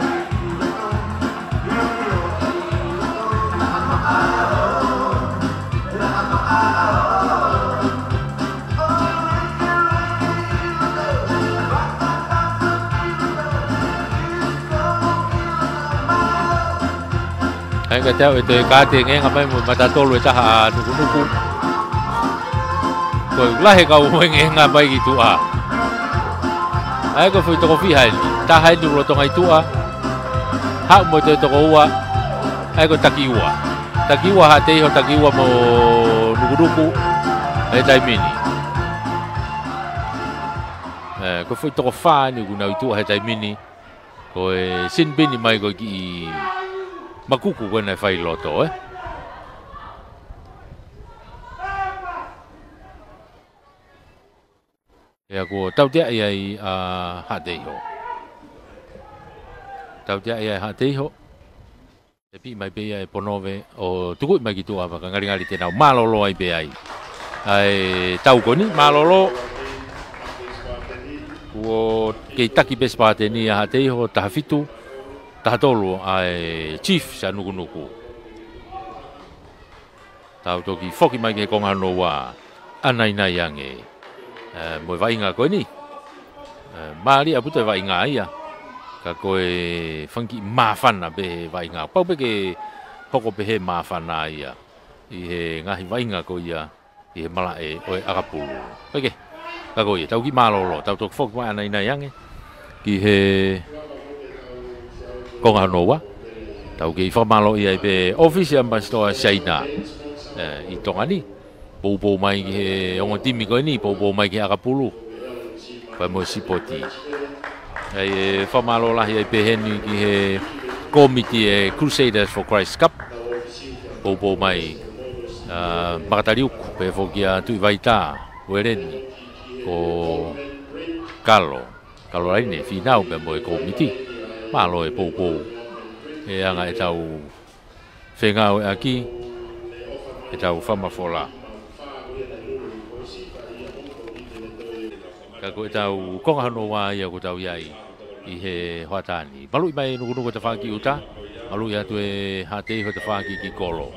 Ai ka tau e te kāte ngenga mai mo matatolo e taha nuku. Ko lahe ka umoi ngenga mai ki tua. Ai ko fui toko whihai ni. Taha e nulo tonga i tua. Hau mo te toko ua. Ai ko taki ua. Taki ua ha te iho taki ua mo nuku. E taimini. Ko fui toko wha ni kuna i tua he taimini. Ko e sinbini mai ko ki makuku koe nei whai loto, Ea ko tau tea ia i Hateiho. Tau tea ia i Hateiho. E pi mai pe ia e Ponove o tuku mai ki tua waka ngari te nau malolo ai pe ai. Ai tau koni malolo. Kuo kei taki bespa te ni a Hateiho taha fitu. Taha tolu ai chief sa nuku. Tau toki foki mai ke konga no wa anai nai ange. Mo vai nga koe ni. Mari apu te vai nga ia. Ka koe funky mawhana be vai nga. Pau pe ke hoko pe he mawhana ia. I he ngahi vai nga koe ia. I he mala e oe agapulu. Peke. Ka koe tau ki malolo. Tau tok fok mai anai nai ange. Ki he konga noa. Tau ki whamalo ia i pe office ambassador China. I tonga ni. Pou mai ke ongo timi ko ni pou mai ke Agapulu. Pa mo sipoti. Ai famalo lah ia peheni ki he committee Crusaders for Christ Cup. Pou mai Makatariuk pe fokia tu vaita wereni ko Kalo lain final pe mo committee. Malo pou e anga e tau fengau aki e tau famafola. Ko tau konga no wa ia ko tau iai I he hoatani. Malu mai nuku te whaki uta. Malu ia tu e Hateiho te whaki ki kolo.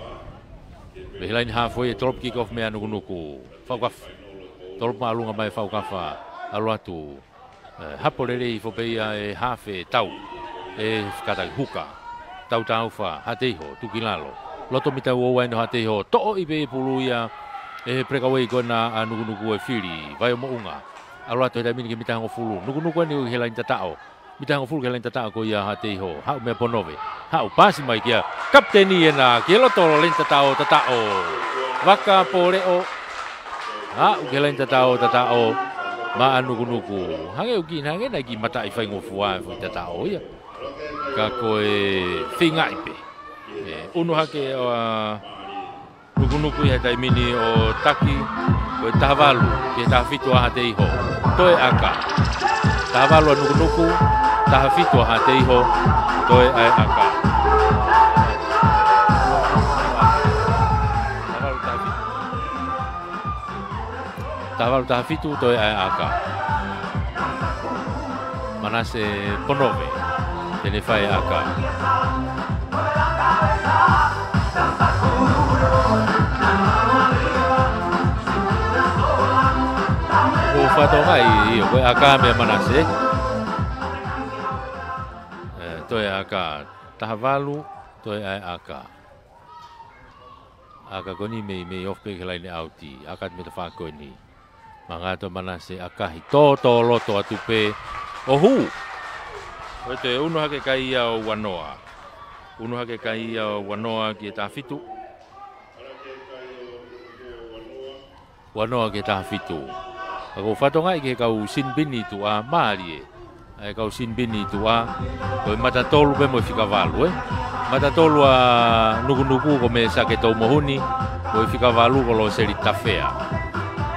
Me hilaini halfway drop kick off mea nuku. Whaukaf. Drop maalunga mai whaukafa alu atu. Hapolere I fopeia e hafe tau. E whakataki huka. Tau wha Hateiho tukilalo. Loto mita uowa ino Hateiho. To'o I be pulu ia e prekawei kona a nuku e whiri. Vai o mo unga. Alu atu heda mini ke mita hango fulu. Nuku ni helain tatao. Mita hango fulu ke helain tatao ko ia Hateiho. Hau mea Ponove. Hau pasi mai kia. Kapteni ena. Kia loto helain tatao. Waka poleo. Hau ke helain tatao. Maa nuku. Hange uki hange na ki mata I whaingo fua. Fui tatao ia. Ka koe whinga ipe. Unu hake o nuku I heta mini o taki. Koe tahavalu. Ke tahafitu a Hateiho. Toe aka. Tahavalu a nuku. Tahafitu a Hateiho. Toe ai aka. Tahavalu tahafitu. Toe ai aka. Manase Ponove. Tene whai aka. Whatonga I koe aka mea Manase. Toe aka tahavalu, toe ai aka. Aka koni mei ofpe ke laine auti. Aka me te whakoe ni. Mangato Manase aka hi toto loto atu pe. Ohu! Oe te unu hake kai ia o wanoa. Unu hake kai ia o wanoa ki e tafitu. Wanoa ki e tafitu. Ako whatonga I ke kau sinbini tu a maari e. Ai kau sinbini tu a. Koe matatolu pe mo whikavalu Matatolu a nuku ko me sake tau mohuni. Koe whikavalu ko lo seri tawhea.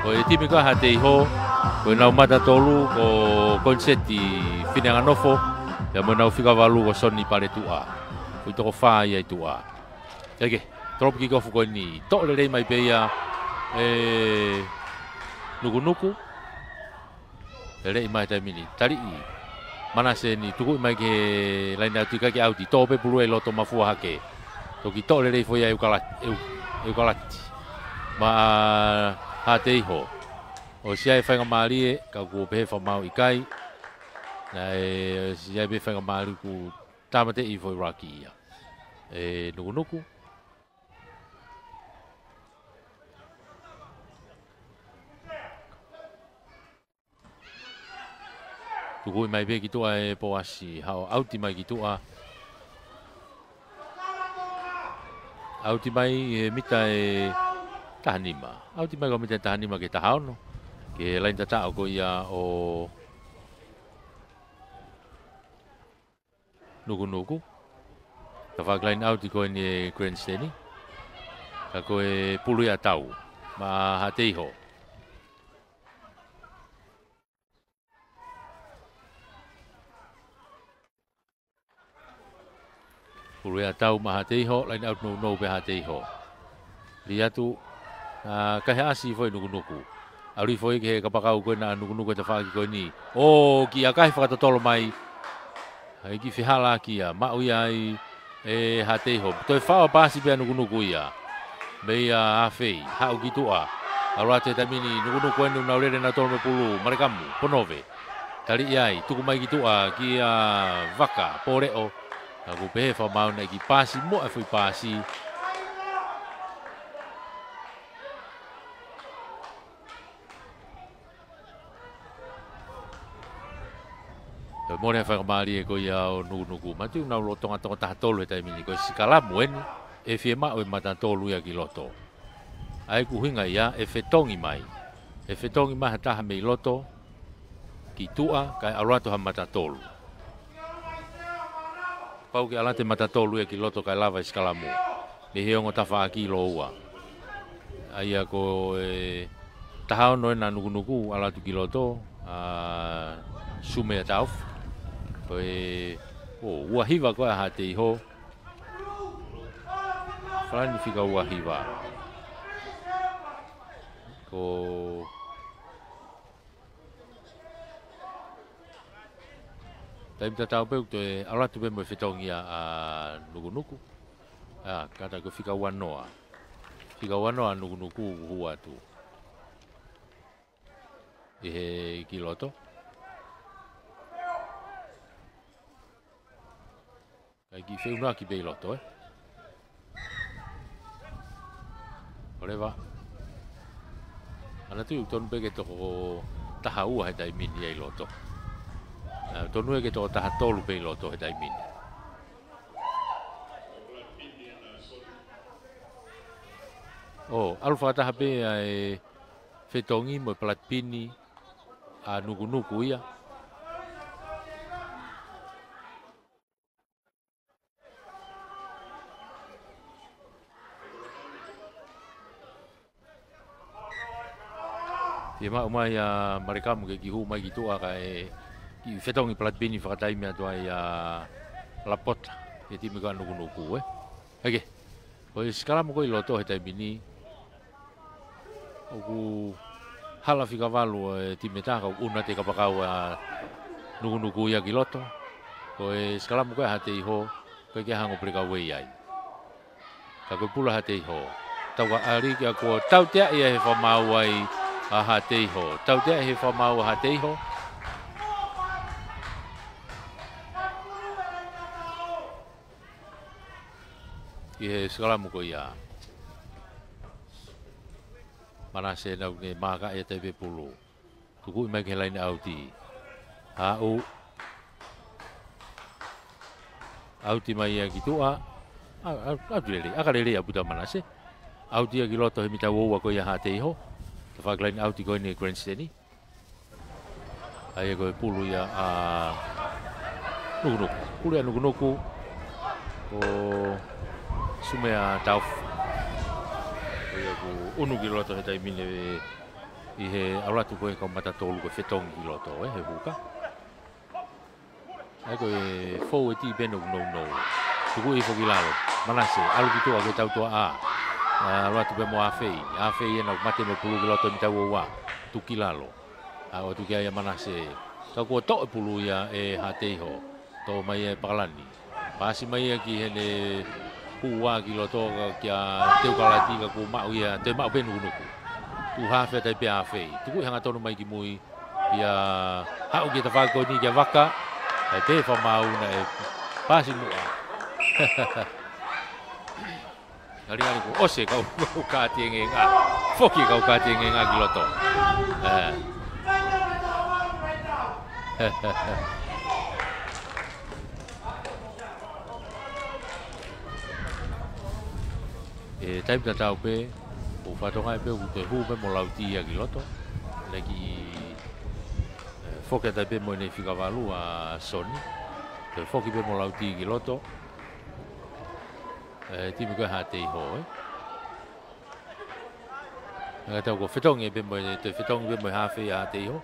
Koe timi ka Hateiho. Koe nau matatolu ko konseti whineanganofo. Ya mo nau whikavalu ko soni pare tu a. Koe toko whai ai tu a. Eke, trop ki kofu koe ni. Tō rei mai pe ia. Nuku. Rei mai tai mini. Tari I. Manase ni tuku mai ke laina atu kaki auti. Tō pe pulu e loto mafua hake. Toki tō rei foi ai eukalati. Ma Hateiho. O siai whainga maari e. Ka kua pehe whamau I kai. Na siai pehe whainga maari ku tamate I foi raki ia. Nuku. Tuku mai pe ki tua e poasi. Hao auti mai ki tua. Auti mai mita e tahanima. Auti mai ko mita e tahanima ke tahaono. Ke lain tatao ko ia o nuku. Ka whakalain au ti koe ni e grandstandi. Ka koe pulu ia tau. Ma ha te iho. Pulu ia tau ma ha te iho. Lain au no pe ha te iho. Li atu. Ka he asi foi nuku. Auri foi ke kapakau koe na nuku te whaki koe ni. O ki a kai whakatotolo mai. Hai ki whihala ki a. Mau ia ai e ha te iho. Toi whawa pasi pia nuku ia. Mei a awhei. Hau ki tua. Aura te tamini nuku enu na urere na tolo me pulu. Marekamu. Ponove. Tari iai. Tuku mai ki tua. Ki a waka. Poreo. Aku pehe whamau na ki pasi. Mo e whui pasi. Mone whakamari e koe au nuku. Matu nau lo tonga taha tolu e taimini. Koe sikalamu eni. E fie mao e mata tolu ia ki loto. Ai ku hinga ia e fetongi mai. E fetongi mai taha mei loto. Ki tua kai aurato ha mata tolu. Pau ki alate mata tolu ia ki loto kai lava iskalamu. Me heongo tafa aki lo ua. Ai ako e tahao noe na nuku alatu ki loto. Sume a tauf. Koe ua hiva koe ha te iho. Whalani whika ua hiva. Ko taim tatau peu te alatu pe mo whetongi a nuku. Kata ko whika ua noa. Whika ua noa nuku hua tu. I he ki loto. Kai ki whiunga ki bei loto Oreva. Ana tu tonu peke toko taha ua he tai mini ei loto. Tonu eke toko taha tolu pei loto he tai mini. Alu whakataha pe e whetongi mo palatpini a nuku ia. Ia mai a marekamu ke ki hu mai ki tua ka e ki whetongi palatpini whakatai mea tua i a lapota e timi ka nuku Heke, ko e skalamu ko i loto he tai mini. Oku hala whika walu e timi taka una te kapakau a nuku ia ki loto. Ko e skalamu ko e hate iho, ko e ke hango preka wei ai. Ka koe pula hate iho. Tau ka ari kia ko tau tea ia he whamau ai a hate iho. Tau tea he whamau a hate iho. Ki he skalamu ko ia. Mana se nau ne maka e te pulu. Tuku i mai ke lain auti. Auti mai ia ki tua. Auti lele. Aka lele a puta mana se. Auti ia ki loto he mita woua ko ia hate iho. Te whakalain auti ko ni grandstandi. Ai ko e pulu ia a nuku. Pulu ia nuku. Ko sume a tauf. Unu ki loto he tai mine i he auratu koe kau mata tolu koe whetongi ki loto he huka. Ai koe fou e ti beno no. Tuku i foki lalo. Manase, alu ki tua ke tau tua a. Auratu pe mo awhei. Awhei e nau mate me pulu ki loto mi tau owa. Tuki lalo. O tuki aia manase. Kau kua to e pulu ia e hate iho. Tō mai e pakalani. Pasi mai e ki hene Pua ki loto kia teu kalati ka ku mau ia te mau pe nuku. Tu hafe tai pe afe. Tu hanga tonu mai ki mui ia hau ki ta whako ni kia waka. Ai te wha mau na e pasi mua. Ngari ko ose kau ka tienge nga. Foki kau ka tienge nga ki loto. E taim tatau pe, o whatonga e pe o te hu pe mo lauti ia ki loto. Leki foki tai pe mo nei whikawalu a Sony. Te foki pe mo lauti ki loto. timu koe ha te iho nga tau ko whetongi be mo te whetongi be mo hawhi ha te iho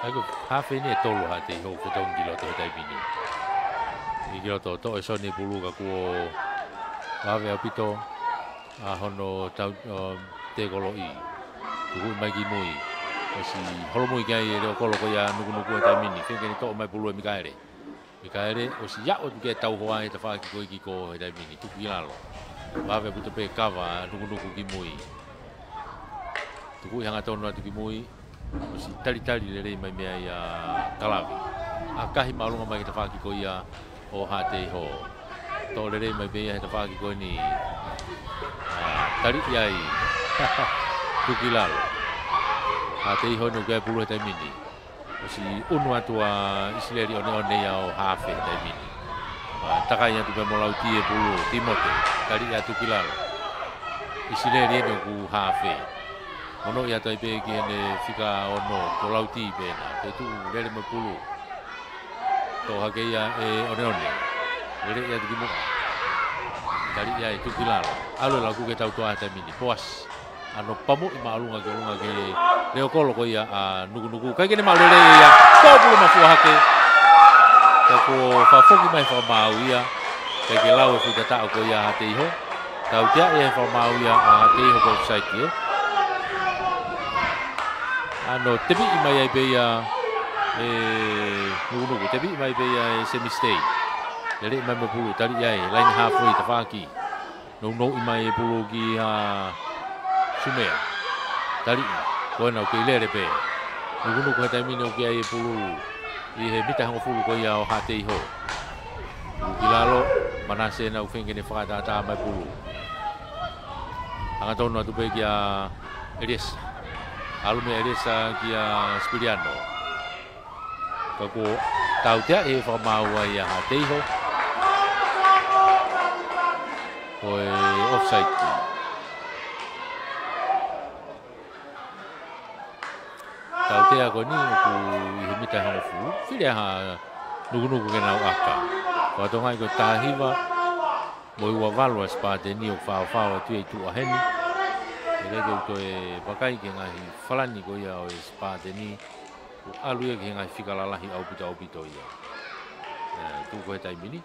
Ako hawhi ni e tolu ha te iho whetongi ki loto tai pini I ki loto to e soni pulu ka kuo wawe au pito a hono tau te kolo I tuku mai ki mui o si holomui kai e reo kolo ko ia nuku e tai mini whenke ni to mai pulu e mikaere o si ia o tuke tau hoa e ta whaki ko iki ko e tai mini tuku I lalo wawe puto pe kawa nuku ki mui tuku I hanga tono atu ki mui o si tali le rei mai mea ia kalawi a kahi maalunga mai ki ta whaki ko ia o ha te iho to le rei mai mea he ta whaki ko ni tari iai tuki lalo ha te iho no kai pulu he tai mini o si unu atua isileri one ia o hawhi he tai mini takai atu pe molau tie pulu timote tari ia tuki lalo isileri no ku hawhi Ono ia tai pe ki ene fika ono ko lauti pe na te tu lele mo pulu to hake ia e one lele ia tu mo dari ia itu kilalo alo lagu ke tau toa ta mini poas ano pamu I maalunga ke leo kolo ko ia nuku kai kene malele ia to pulu mafu hake ko fa foki mai fa mau ia kai ke lau fu ta ko ia te iho tau tia ia fa mau ia te iho ko site ia ano tebi mai ai be ia nuku tebi mai be ia semi state Lele mai mo pulu tari ai line halfway ta whaki no mai pulu ki sumea tari ko na ke lere pe nuku ko ta mino ki ai pulu I he mita hango pulu ko ia o ha te iho kilalo manase na ufenge ne whakata ta mai pulu anga tono atu pe ki Elias alume Elias ki Spiriano ko tau tia e whamau ai ha te iho Oi offside ki. Tau te ako ni ku I mita hango fu. While ha nuku ke nau aka. Ko atongai ko tahiwa mo ua valua spate ni o whao tu e tu a heni. E rege uto e pakai ke ngahi whalani ko ia o e spate ni. Ko alu e ke ngahi whikalalahi au pito ia. Tu ko he taimini.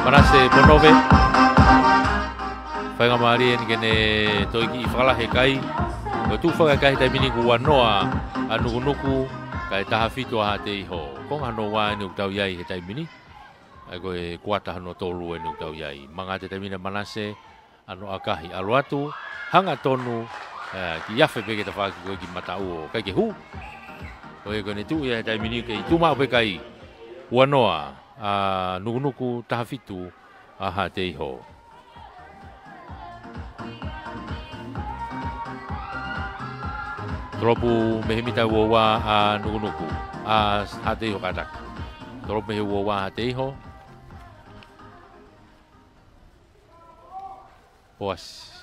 Manase Bonove Whainga maari en kene toiki I whakalahe kai Ko tu whakakai tai mini ku wanoa Anukunuku kai taha whito ha te iho Kong hano wā ene uktau iai he tai mini Ai ko e kuata hano tolu ene uktau iai Manga te tai mini Manase Ano akahi aluatu Hanga tonu Ki yafe peke ta whaki koe ki matau o kai ke hu Ko e kone tu ia he tai mini ke I tu mao pe kai Wanoa nukunuku taha whitu ha te iho Toropu mehemita uowa nukunuku ha te iho katak Toropu mehe uowa ha te iho Oas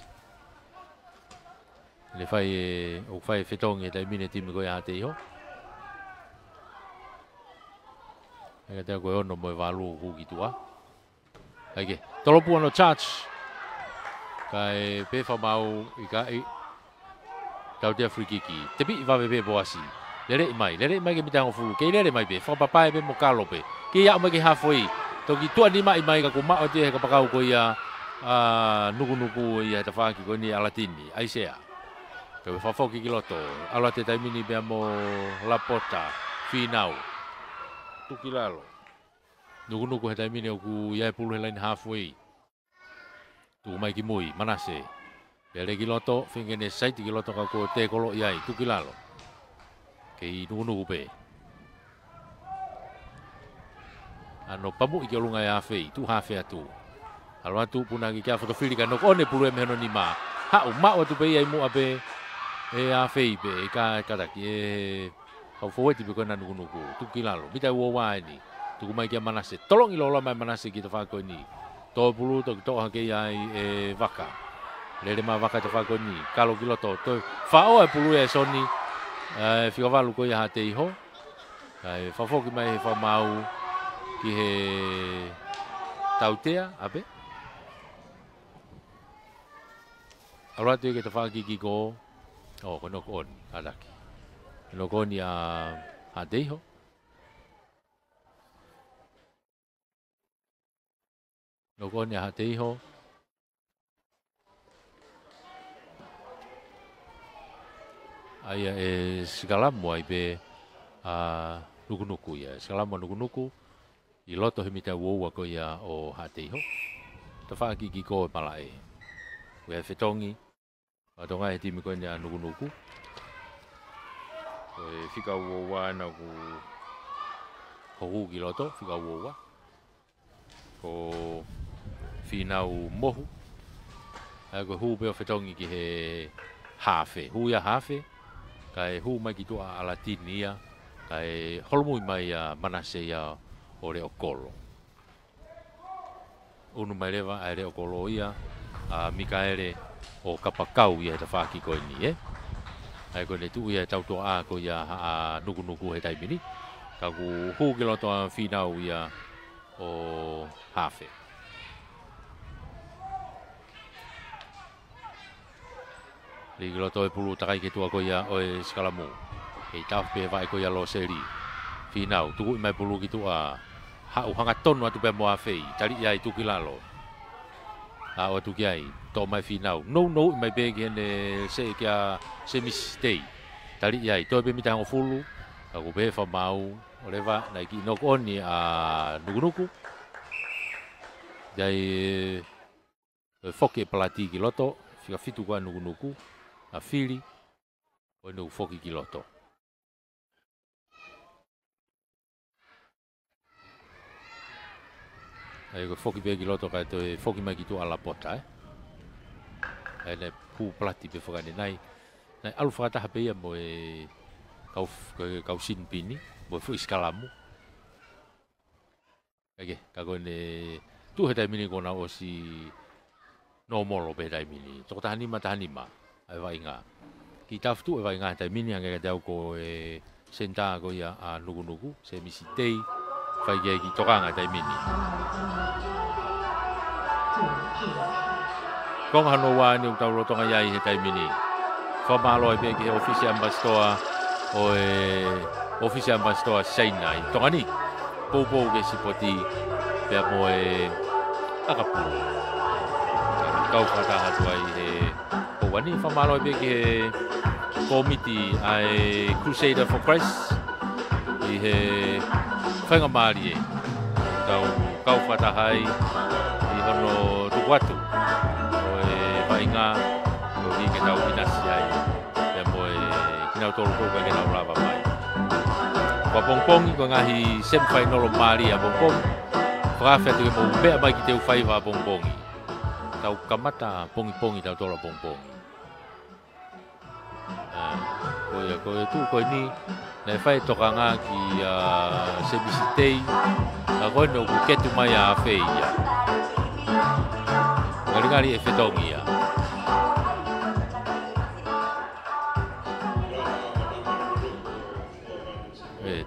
Le fai o fai whetong e tai mine timi koe ha te iho Ega te koe ono mo e walu kuki tua Ege, toropu ano charge Kai pefa mau I kai Tau te free kiki Tepi I wawe pe boasi Lere mai ke mitango fulu Kei lere mai pe Whapapai pe mo kalo pe Kei au mai ke halfway Toki tua ni mai ka kumao te he ka pakau ko ia nuku ia ta whaki ko ni alatini Aisea Ka whawhoki ki loto Ala te taimini pe mo Lapota Finau Tuki lalo Nuku he taimini o ku iai pulu he line halfway Tu mai ki mui Manase Pere ki loto Fingene saiti ki loto ka ko te kolo iai Tuki lalo Kei nuku pe Ano pamu I ki olunga e hawhei Tu hawhei atu Alo atu puna ki kia fotofili ka nok one pulu e meheno ni ma Hau mao atu pe iai mua pe e a fei pe e ka taki e au foweti pe kona nuku tuki lalo mita ua wai ni tuku mai kia manase tolong ilola mai manase ki te whako ni tō pulu tō ki tō hake ai e waka lere ma waka te whako ni kalo kilo tō tō whao e pulu e soni whikawalu ko ia ha te iho whafoki mai he whamau ki he tautea ape aroa te ke te whaki ki ko kono ko on alaki no ko ni a ha te iho no ko ni a ha te iho aia e sikalamu ai pe nuku ia sikalamu nuku i loto he mita uoua ko ia o ha te iho te whaki ki ko e malae ue whetongi atonga he timi ko ni a nuku e whika uoua na ku hoku ki loto whika uoua ko whinau mohu ai ko hu pe o whetongi ki he hafe hu ia hafe kai hu mai ki tua alatini ia kai holmui mai a manase ia o reo kolo unu mai lewa ai reo kolo ia a mikaere o kapakau ia he ta whaki koe ni ai koe ne tu ia tauto a ko ia a nuku he taimini ka ku hu ki loto a whinau ia o hafe Ligi loto e pulu takai ke tua ko ia o e skalamu. E tau pe vai ko ia lo seri. Finau tuku mai pulu ki tua. Ha u hanga tonu atu pe moa fei. Tari ia i tuki lalo. Ha o tuki ai to mai finau. No mai be ki ne se kia se mistake. Tari ia i to pe mita ngo fulu. Aku be fa mau o leva na ki no oni a nuku. Dai foke pelati ki loto. Fika fitu kwa nuku. A fili o no foki ki loto. Ai ko foki be ki loto ka to foki mai ki to ala pota Ai ne pu plati be foka ni nai alu fata hape ia mo e kau sin pini mo fu iskalamu. Age ka ko ne tu he dai mini ko na o si no molo be dai mini. To tahani ma ai vai nga ki taftu e vai nga tai mini anga ka ko e senta ko ia a nuku se misitei fai ki tokanga tai mini kong hano wa ni utau rotonga ia he tai mini fa malo be ki office ambassador o e office ambassador Sainai tongani popo ke sipoti pe mo e akapu kau kata hatu ai he wani famalo be ke committee ai Crusader for Christ i he whanga maari kau whatahai i hono tukwatu o e whainga o ki ke tau inasi ai te mo e kinau tolu kouka ke tau lava mai wa pongpongi ko ngahi semwhai nolo maari a pongpongi whakawhetu ke mo bea mai ki te uwhai wa pongpongi tau kamata pongi tau tola pongpongi ko tu ko ni na fai tokanga ki se visitei ko no ke tu mai a feia ngari e fetongia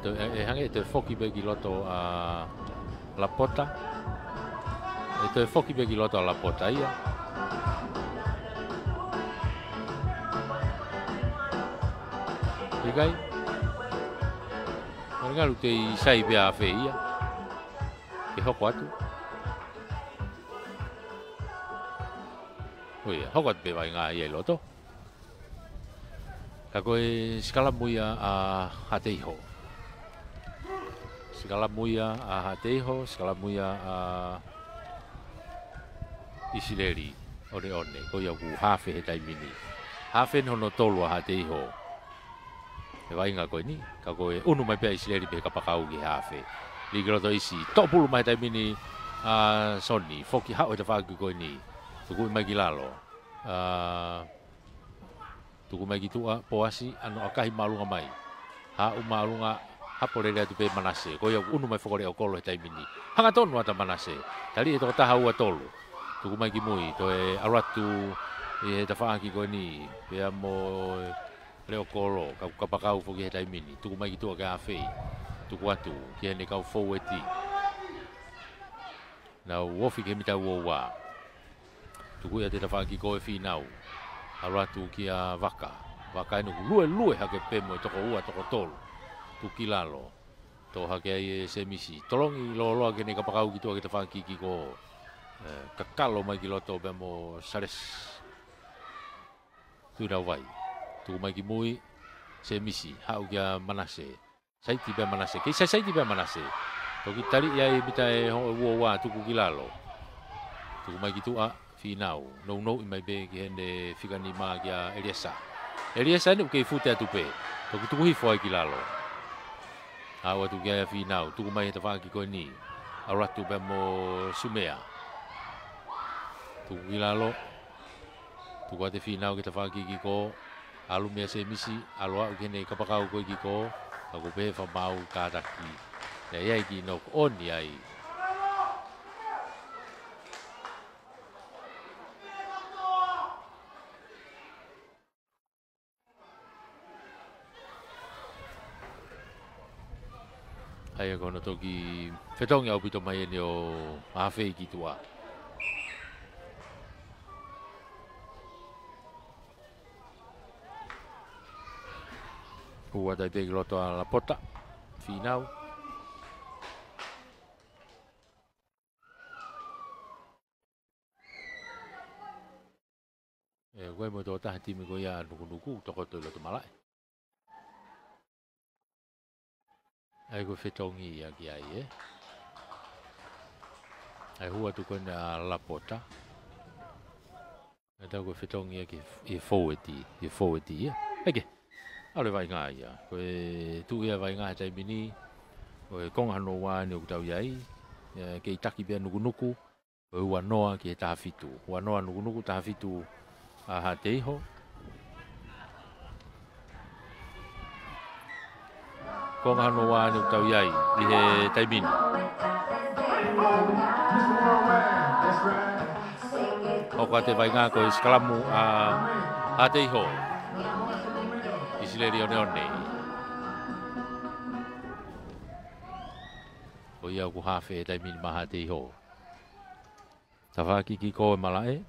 to hange te foki be ki loto a la pota to foki be ki loto a la pota ia Ikai, mereka lu tei sai be a feia, ke hoko atu. Oi, hoko be vai nga ia loto. Kako e skala muia a hateiho. Skala muia a hateiho, skala muia a isileri. Ore ko ia ku hafe he taimini. Hafe no tolu a hateiho. E vai nga koe ni, ka koe unu mai pia isileri pe kapakau ki hafe. Ligi roto isi, topulu mai tai mini soni, foki hao e te whaki koe ni. Tuku mai ki lalo. tuku mai ki tua poasi ano akahi malunga mai ha malunga hapo le tu pe manase ko yo unu mai fokore o kolo tai mini hanga tonu ata manase tali to ta haua tolu tuku mai ki mui to e aratu e ta fa ki ko ni pe amo le o kolo ka pakau foki tai mini tuku mai ki tua ka fe tuku atu ki ne ka fo eti na wofi ke mita wo wa tuku ya te ta fa ki ko e fi nau aratu ki a vaka inu lue hake pe mo toko ua toko tolu tuki lalo to hake ai se misi tolongi lo ke ne ka pakau ki tua ki ta fa ki ko kakalo mai ki loto be mo sares tu da vai tu mai ki mui se misi hau kia manase saiti be manase ke saiti be manase to ki tari ia bita e ho wa tu ki lalo tu mai ki tu a finau no i mai be ki hende fikani ma kia Eliasa ni ke futa tu pe to ki tu hi foi ki lalo awa tu kia finau tu mai ta fa ki ko ni aratu be mo sumea tu kilalo tu kate finau kita faki ko alu mia se misi alwa kene kapakau ko ko aku be fa mau kadaki ya ya ki no on ya ai ko no toki fetong ya ubito mai ni o afe ki tua Hua dai pe loto la pota finau gue mo to ta ti mi ko ya nuku to ko to lo malai ai go fetongi ya ki ai ai hua tu ko na la pota ai ta go fetongi ki e forward ai ale vai ngā ia, koe tu ia vai ngā tai mini, koe konga no wā ni o tau iai, kei taki pia nukunuku, koe ua noa ki e tahafitu, ua noa nukunuku tahafitu a ha teiho. Konga no wā ni o tau iai, i he tai mini. Oka te vai ngā koe skalamu a ha teiho. Isileri one. O ia ku hafe tai mini maha te ho. Tawhaki ki koe malae.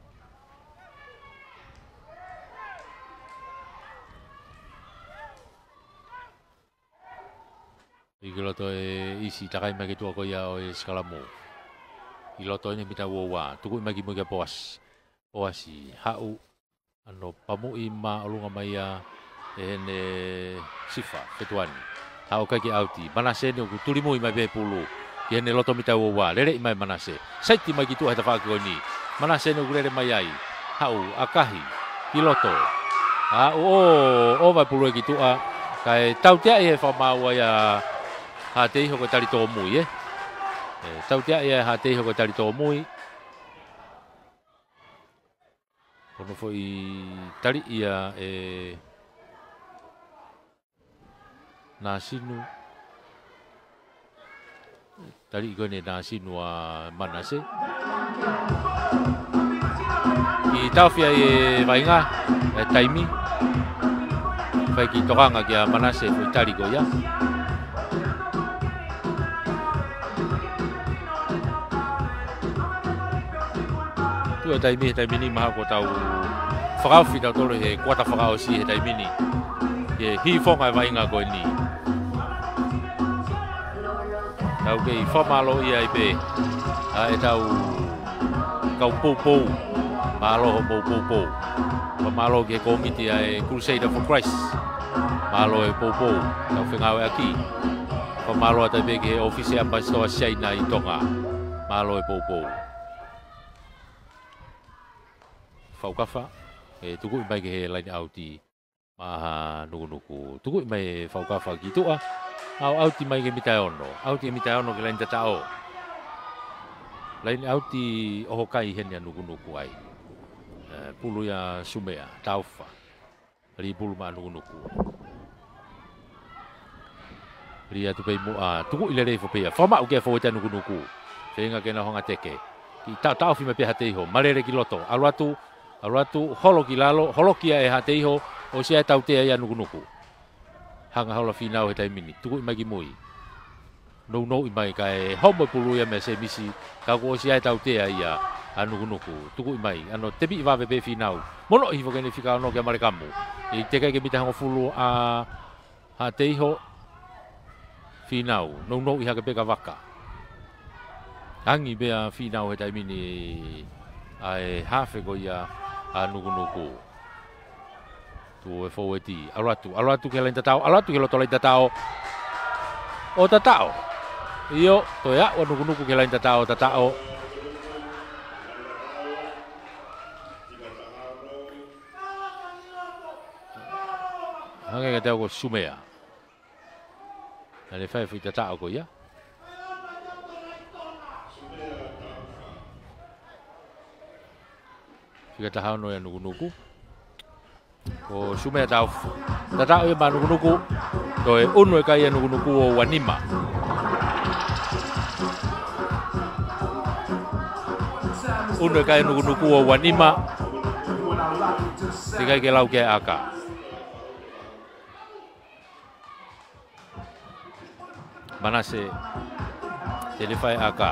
I loto e isi takai mai tua ko ia o e skalamu. I loto ni mita wowa. Tuku mai ki muga poas. Poasi hau ano pamui ma olunga mai a ene sifa fetuani hau kai ki auti manase no tulimu mai be pulu ki ene loto mita wa lele mai manase saiti mai ki tu hata fa ko ni manase no lele mai ai hau akahi ki loto o vai pulu ki tu a kai tau tia e fa ma wa ya ha te ho ko tali to mui tau tia e ha te ho ko tali to mui ono foi tali ia Nasinu tadi gone nasinu a manase i tawhia e vainga e taimi whai ki tokanga ki a manase fui tari go ia tu e taimi ni maha ko tau whakawhi tau tolo he kuata whakao si he taimi ni he hi whonga e vainga go ni tau kei whamalo ia i pe e tau kau pou malo ho pou whamalo ke komiti e Crusader for Christ malo e pou tau whengau e aki whamalo ata pe ke ofisi ambassador China i Tonga malo e pou whaukafa e tuku i mai ke he line auti maha nuku tuku i mai whaukafa ki tua auti mai ke mitai ono ke lain tatao lain auti oho kai henia nuku ai pulu ya sumea taufa Ribul ma nuku. Ria tu pe mo a tuku ile re fo pe. Fa ma o ke fo te nuku. Fenga ke na honga teke. Ki ta fi me pe hate iho. Malere ki loto. Aluatu holo ki lalo, holo ki e hate iho o sia tau te ia nuku. Hanga hola finau he tai mini. Tuku i mai ki mui. No i mai kai homo pulu ia me se misi. Ka ko sia tau te ia nuku. Tuku i mai. Ano tepi i vawe pe finau. Mono i fokene fika no ke mare kamu. I te kai ke mita hango fulu a hate iho finau. No i hake peka waka. Angi bea finau he tai mini ai hafe ko ia nuku. Tu e fo eti alatu ke lain tatao, alatu ke loto lain tatao. O tatao. Io to ya o nuku ke lain tatao. Hanga ke tau ko sumea. Ale fai fu tatao ko ia. Fika tahau no ya nuku. O sumea tau. Tatao ia nuku. To e unu e kai nuku o wanima. Unu e kai nuku o wanima. Tikai ke lau ke aka. Manase telefai aka.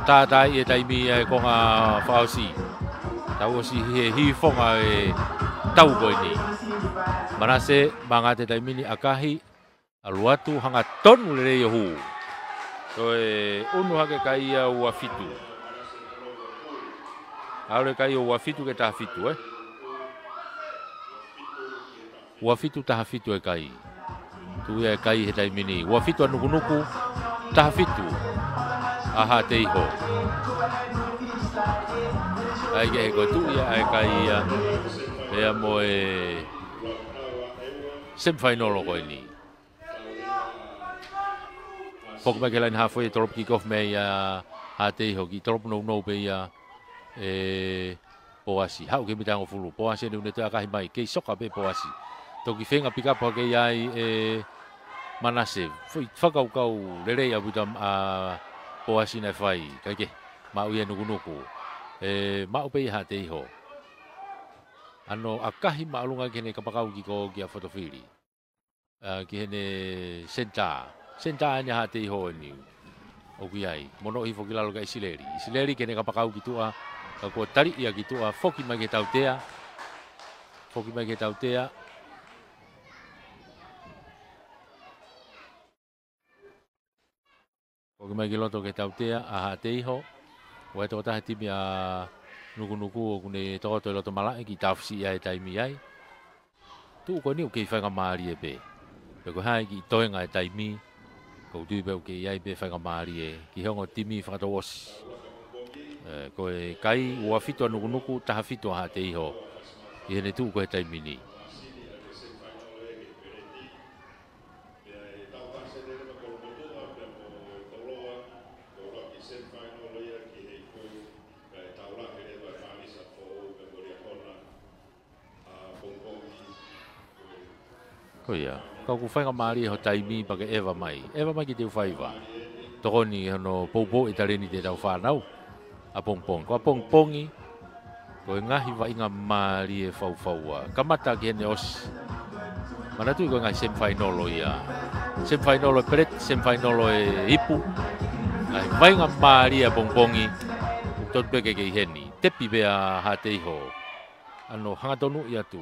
Ta e taimi e konga fausi. Tau si hi fonga e tau ko ni. Manase manga te taimi ni akahi aluatu hanga tonu le yohu. So e unu hake kai ua fitu. Aure kai ua fitu ke taha fitu Ua fitu taha fitu e kai. Tu e kai he taimi ni. Ua fitu nuku taha fitu. Aha te iho. Ai ke ko tu ia ai kai ia. Pea mo e semifinal ko ini. Fok mai ke lain halfway trop kick off me ia ha te iho ki trop no pe ia poasi. Hau ke mitango fulu. Poasi ni uneto akahi mai ke soka pe poasi. Toki fenga pick up ke ai Manase. Foi whakau lere ia butam poasi na fai. Kai ke mau ia nuku. Mau pe ha te iho. Ano akahi maalunga kene kapakau ki ko ki a fotofiri. Ki hene senta anya ha te iho ni. O ki ai. Mono i foki lalo ka isileri. Isileri kene kapakau ki tua. Ka ko tari ia ki tua. Foki mai ke tautea. Foki mai ke loto ke tautea a ha te iho. Wa to ta timi a nuku o kune to loto malai ki tafsi ai taimi ai. Tu ko ni o ke whanga maari e pe. Pe ko hai ki toenga e taimi. Ko tu pe o ke ai pe whanga maari e. Ki hongo timi whakatawos. Ko e kai ua fito nuku taha fito ha te iho. I hene tu ko e taimi ni. Ko ia, kau ku whainga maari ho taimi pake Eva mai ki te uwhaiwa. Toko ni hono poupo i tareni te tau whanau. A pongpong, ko a pongpongi. Ko e ngahi wa inga maari e whauwhaua. Kamata ki hene os. Manatu i ko ngai semifinalo ia. Semifinalo e peret, semifinalo e ipu. Ai wainga maari e pongpongi. Tot peke ke heni. Tepi bea ha te iho. Ano hangatonu ia tu.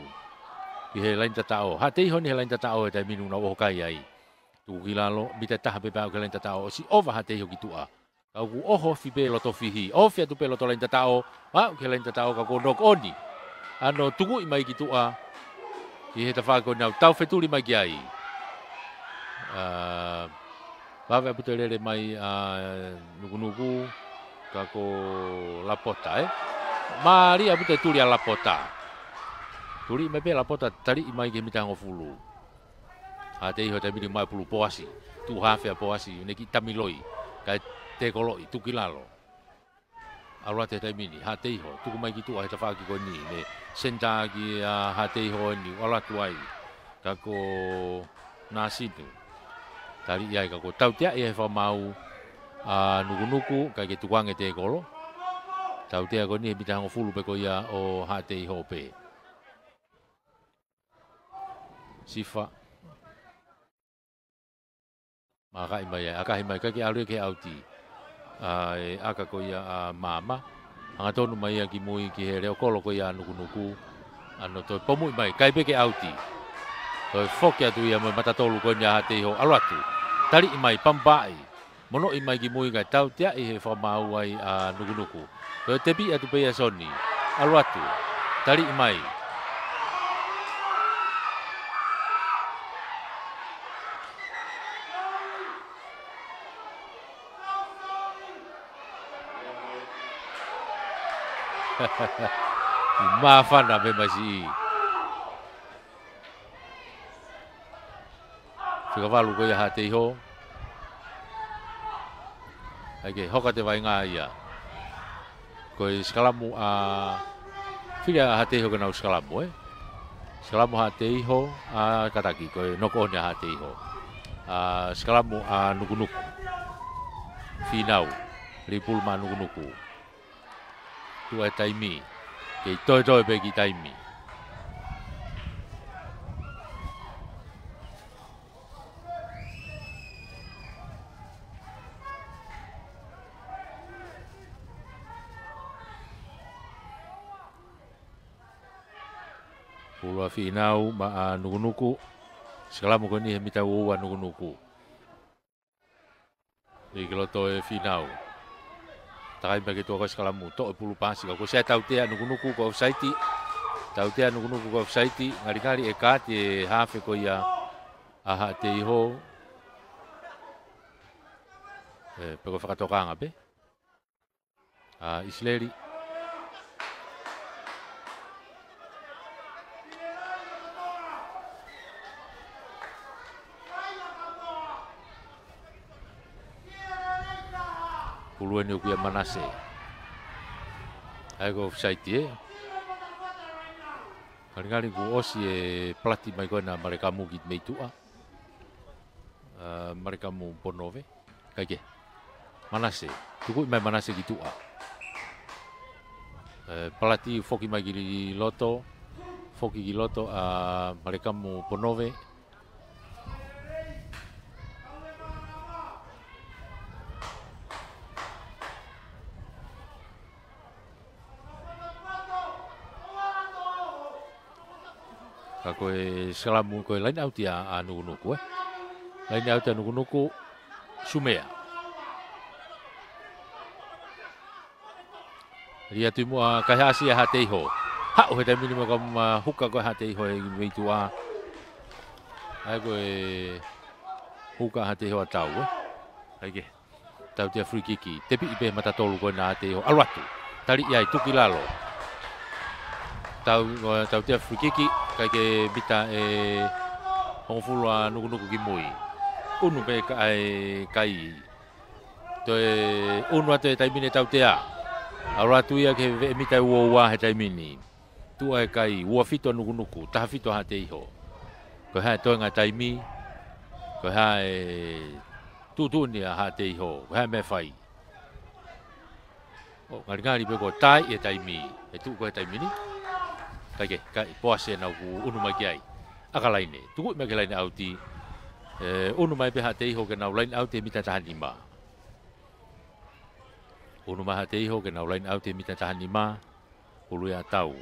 Ki he lain tatao. Ha te iho ni he lain tatao e tai minu na oho kai ai. Tu ki lalo, mita taha pe pao ke lain tatao. Si ova ha te iho ki tua. Kau ku oho fi pe loto fihi. Oho fi atu pe loto lain tatao. Mau ke lain tatao ka ko nok oni. Ano tuku i mai ki tua. Ki he tawhako nau tau wheturi mai ki ai. Wawe aputa rere mai nuku. Ka ko lapota Mari aputa turi a lapota. Turi me pe lapota tari i mai ke mitango fulu. Ha te iho te miri mai pulu poasi. Tu hafe a poasi. Neki tamiloi. Kai te koloi. Tu kilalo. alua te tai mini ha te iho tuku mai ki tu ai ta fa ki ko ni ne senta ki ha te iho ni wala tu ai ka ko nasi tu tari ia ka ko tau tia ia fa mau nuku nuku ka ke tuange te kolo tau tia ko ni bita ngo fulu pe ko ia o ha te iho pe sifa maka mai aka mai ka ki alu ke auti aka ko ia mama anga tonu mai ki mui ki he reo kolo ko ia nuku nuku ano to pomu mai kai pe ke auti to fokia tu ia mai matatolu ko nya ha te iho alu atu tari mai pambai mono mai ki mui ga tau tia i he fa mau ai nuku nuku to te bi atu pe soni alu atu tari mai mafana be masi fica valu ko ia ha te iho ake hoka te vai ngā ia ko skalamu fica ha te iho kana skalamu skalamu ha te iho kataki ko noko ne ha te iho skalamu nuku nuku finau ripul ma nuku nuku tu ai taimi ke toi pe ki taimi pulua finau ma nuku nuku skalamu ko ni he mita ua nuku nuku i keloto e finau takai bagi tua kos kalamu to pulu pasi ko saya tau tia nuku ko saiti tau tia nuku ko saiti ngari-ngari e kati hafe ko ia aha te iho peko fakatokanga be isleri puluan yo kuya manase ai go offside kali ku osi plati mai kona mereka mu git meitua mereka mu ponove kage manase tuku mai manase gitua plati foki mai gi loto mereka mu ponove kako skalamu ko lain auti nuku nuku lain auti nuku nuku sumea ria tu mo ka hasi ha te ho ha o he minimo kam hukka ko ha te ho e meitua ai ko hukka ha te ho tau ai ke tau te free kiki te pi be mata tolu ko na te ho alwatu tali ai tuki lalo tau te free kiki kai ke bita hongfulwa nuku ki mui unu be kai to unu ate tai mine tau te Aura tu ia ke mita ua he tai mini. Tu ai kai ua fito nuku taha fito ha te iho. Ko ha toenga tai mi. Ko ha tu ni ha te iho. Ko ha me fai. O ngari pe ko tai e tai mi. E tu ko tai mini. Kai poase na ku unu mai ai. Akalaine. Tu me ke laine auti. Unu mai pe ha te iho ke na lain auti mita taha lima. Unu maha te iho ke na lain au te mita tahan lima ulu ya tau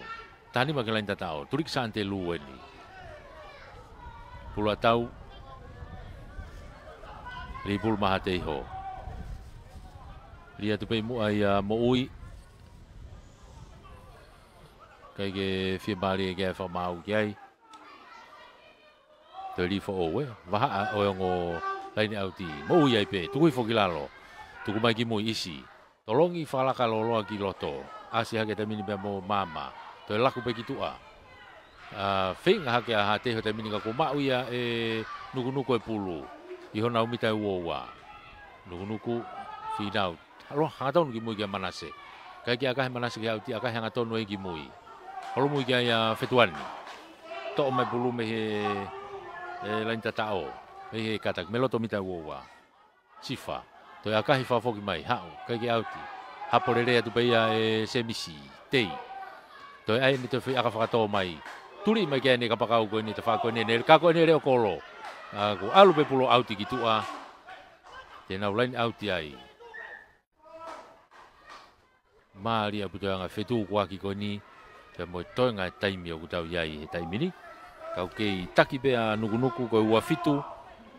tahan lima ke lain tatao turik saan te lu ni pulu tau ribul maha te iho lia tu pe mu ai mo ui kai ke fi bali ke fa mau ai te li fo o va o ngo lain au ti mo ui ai pe tu fo kilalo tu mai ki mo isi tolongi fala kalolo ki loto asia ke tamini be mo mama to laku pe kitua finga hake ha te ho tamini ka ko ma uia nuku e pulu i hona umita uowa nuku finau halo ha tau ki mo ki manase Kai ki aka he manase ki auti aka he anga tonu e ki mui. Holo mui ki ai fetuani. To mai bulu me he lain tatao. Me he katak meloto mita uowa. Sifa. To aka he fafoki mai hau kai ki auti. Haporere atu peia semisi tei. To ai ni to fi aka whakatoa mai. Turi mai kia ne kapakau koe ni te whako ne kako ne reo kolo. Ko alu pe pulo auti ki tua. Tēnau lain auti ai. Maria putoanga fetu kwa ki koe ni. Te moi toenga taimi o kutau iai he taimini. Kau kei taki pea nukunuku koe ua fitu.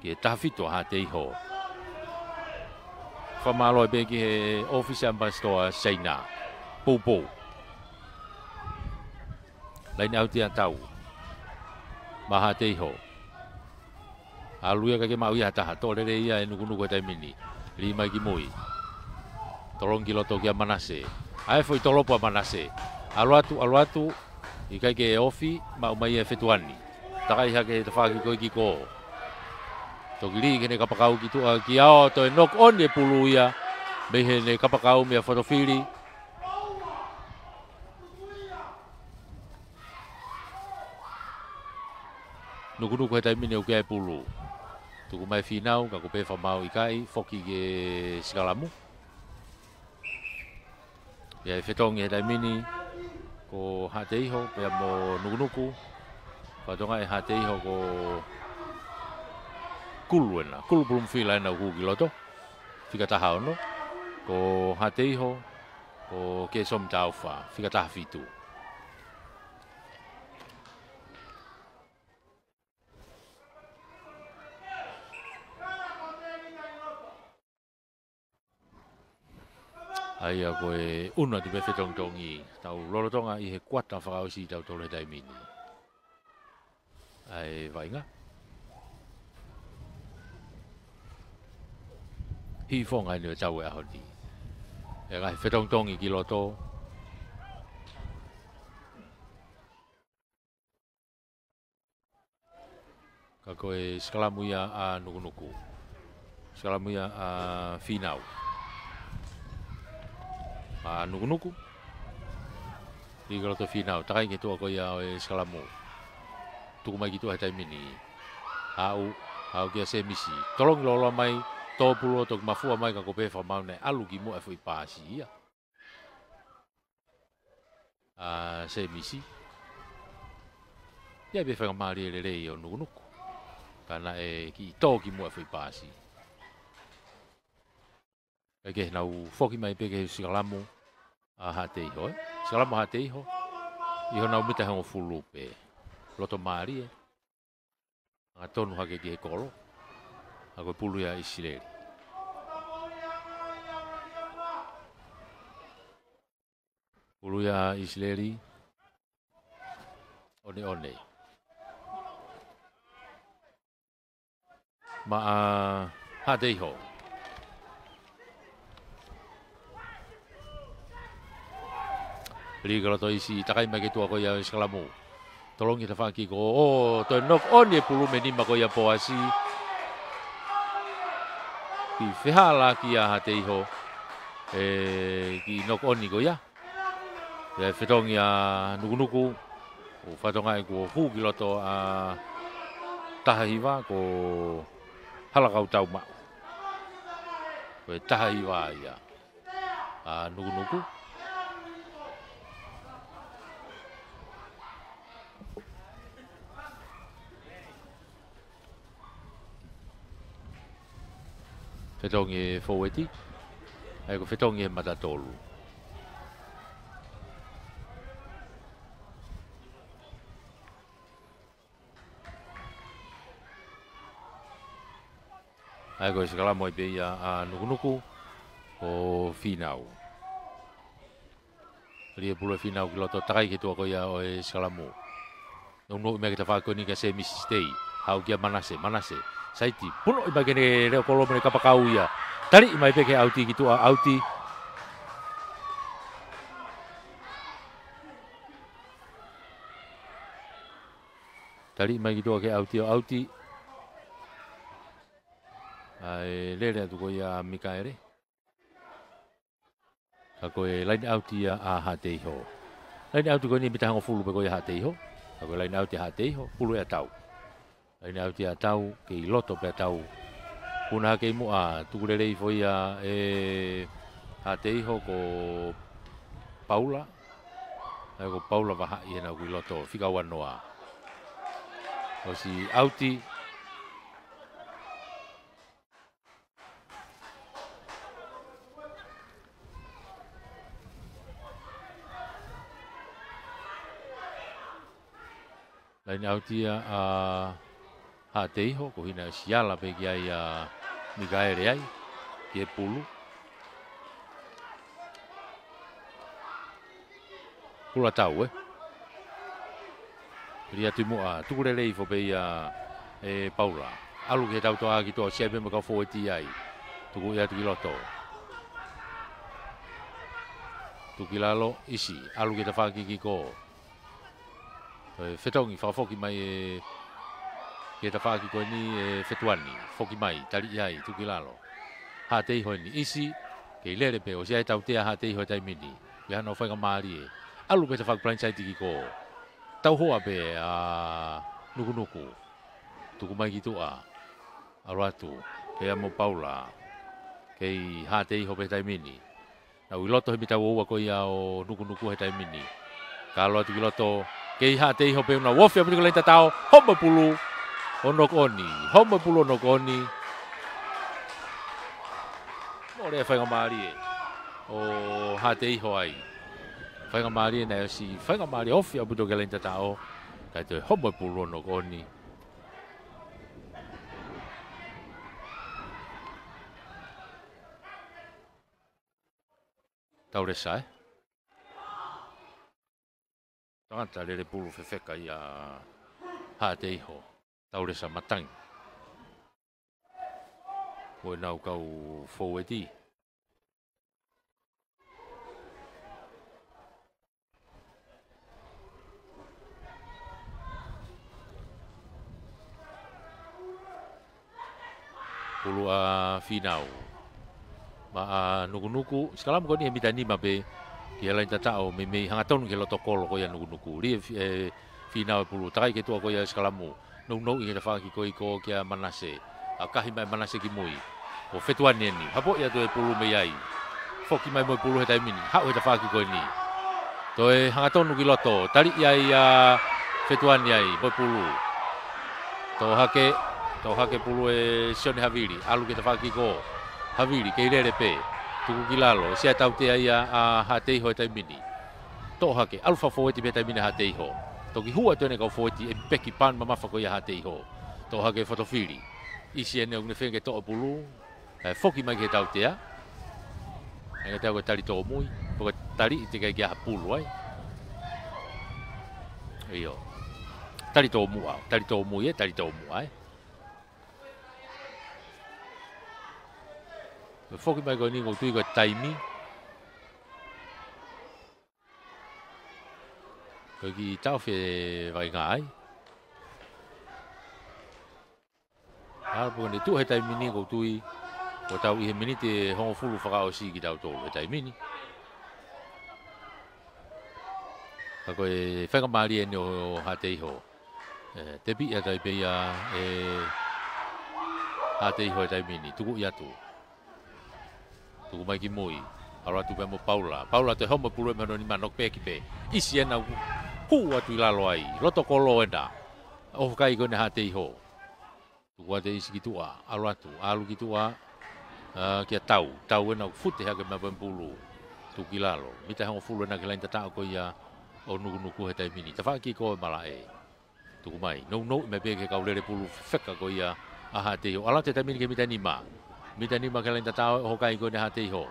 Ki e taha fitu ha te iho. Whamalo e pe ki he office ambassador Seina. Pou. Lain auti a tau. Maha te iho. Aluia ka ke mau ia taha. Tōrere ia e nukunuku e taimini. Lima ki mui. Tolong kiloto kia manase. Ai foi tolopo manase. Alu atu. Ikai ke ofi mau mai e fetuani. Takai hake te whaki koe ki ko. Tokili kene kapakau ki tua ki ao to e knock on e pulu ia. Mehe ne kapakau mea fotofili. Nukunuku he taimini au kia e pulu. Tuku mai finau, kako pe whamau ikai, foki ke Sikalamu. Ia e whetongi he taimini, ko Hateiho, pea mo nukunuku. Whatonga e Hateiho ko Kuluena, Kulupulumwhila ena kuki loto. Whikataha ono. Ko Hateiho, ko ke Somtauwha, whikataha fitu. Ai a koe una tu me whetongtongi. Tau lorotonga i he kuata whakausi tau tole taimini. Ai vainga. Hi whonga ni o tau e ahoti. E ngai whetongtongi ki loto. Ka koe skalamuia a nukunuku. Skalamuia a finau. A nukunuku. Ika loto finau. Takai ke tua koe ia o e skalamu. Tuku mai ki tua he taimini. Hau kia se misi. Tolong lola mai. Tō pulo tok mafua mai ka kope whamau nei. Alu ki mua e fui pāsi ia. Se misi. Ia be whanga maari e rei o nukunuku. Kana e ki tō ki mua e fui pāsi. E ke nau whoki mai peke Sikalamu a Hateiho. Sikalamu Hateiho. Iho nau mita hango fulupe. Loto maari e. Nga tonu hake ki he kolo. Ako pulu ya Isileri. Pulu ya Isileri. One. Ma Hateiho. Ri kalau to isi takai mai ke tua ko ya Sikalamu. Tolong kita faki ko to knock on ye pulu meni ma ko ya poasi. Ki fehala ki a Hateiho. Ki knock on ni ko ya. Ya fetong ya nukunuku. O fatonga ko hu ki loto a tahiwa ko halakau tau ma. Ko tahiwa ya. A nukunuku. Fetongi foweti. Ai ko fetongi matatolu. Ai ko Sikalamu i beia a nukunuku o finau. Ria pulo finau ki loto takai ki tua ko ia o Sikalamu. Nung me kita whako ni ka se misistei. Hau kia manase. Saiti, puno i bagene reo kolo mene kapakau ia. Tari i mai peke auti ki tua auti. Tari i mai ki tua ke auti. Ai lele atu ko ia Mikaere. Ako e line out ia a hatei ho. Line out ko ni bita ngo fulu ko ia hatei ho. Ako line out ia hatei ho, fulu ia tau. Line out ia tau ke loto pe tau. Kuna ke mu a tukulele foi ia e hatei ho ko Paula. Ako Paula va ia na ku loto fika wanoa. O si auti lain autia a hatei ho ko hina siala pe kia ia Mikael ai ke pulu pula tau ria timu a tukulele i fo pe ia e Paula alu ke tau toa ki to sebe me ka fo ti ai tuku ia tuki loto tuki lalo isi alu ke ta fa ki ko fetongi fa foki mai ke ta fa ki ko ni fetuani foki mai tali ai tuki lalo hatei ho ni isi ke lere pe o sia tau te hatei ho tai mini ya no fa ka mari alu pe ta fa plan sai ti ko tau hoa pe a nuku tuku mai gitu a alwatu ke amo Paula ke hatei ho pe tai mini na wiloto he tau o ko ia o nuku he tai mini kalau tu wiloto ke hatei ho pe na wofi apu ko lenta tau homo pulu homo pulu onokoni ore fa ngamari o hatei ho ai fa ngamari na si fa ngamari ofi apu ko lenta tau ka te homo pulu onokoni tau resa tangata le pulu fefeka ia hatei ho tau resa matang ko nau kau forwardi pulu a finau ma nuku sekarang ko ni mitani mabe kia lain tatao me hangaton ke loto kolo ko ya nuku ri finau pulu tai ke to ko ya sekalamu no i ke fa ki ko kia manase akahi mai manase ki mui o fetuani ni hapo ya to pulu me ai foki mai mo pulu hetai mini ha o fa ki ko ni to hangaton ki loto tali ya fetuani ai bo pulu to hake pulu sione havili alu ke fa ki ko havili ke lere pe tuku kilalo sia tau te ia a hatei ho tai mini to hake alfa 40 be tai mini hatei ho to ki hua tone ka 40 e peki pan mama fa ko ia hatei ho to hake fotofili isi ene ngne fenge to pulu foki mai ke tau te a e tau ko tali to mui ko tali te ka ia pulu ai iyo tali to mu ai foki mai ko ni ko tui ko taimi ko ki tau fe vai ngai albo ni tu he taimi ni ko tui ko tau i he minute hongo fulu whaka o si ki tau tolu he taimi ni ko e whaka maari e o hatei ho te pi a tai pe ia hatei ho he taimi ni tuku i atu tuku mai ki mui ala tu mo Paula te homo pulu me ni manok pe ki pe isi na hu atu lalo ai loto kolo enda o kai go ne hatei ho tuku ate isi ki tua ala tu alu ki tua ki tau na futi ha ke me pulu tuki lalo mita ho fulu na ke lain tata ko ia o nuku he tai mini ta fa ki ko malae tuku mai no me pe ke ka le pulu feka ko ia a hatei ho ala te tai mini ke mita ni ma kalen tatao ho kai go ne hatei ho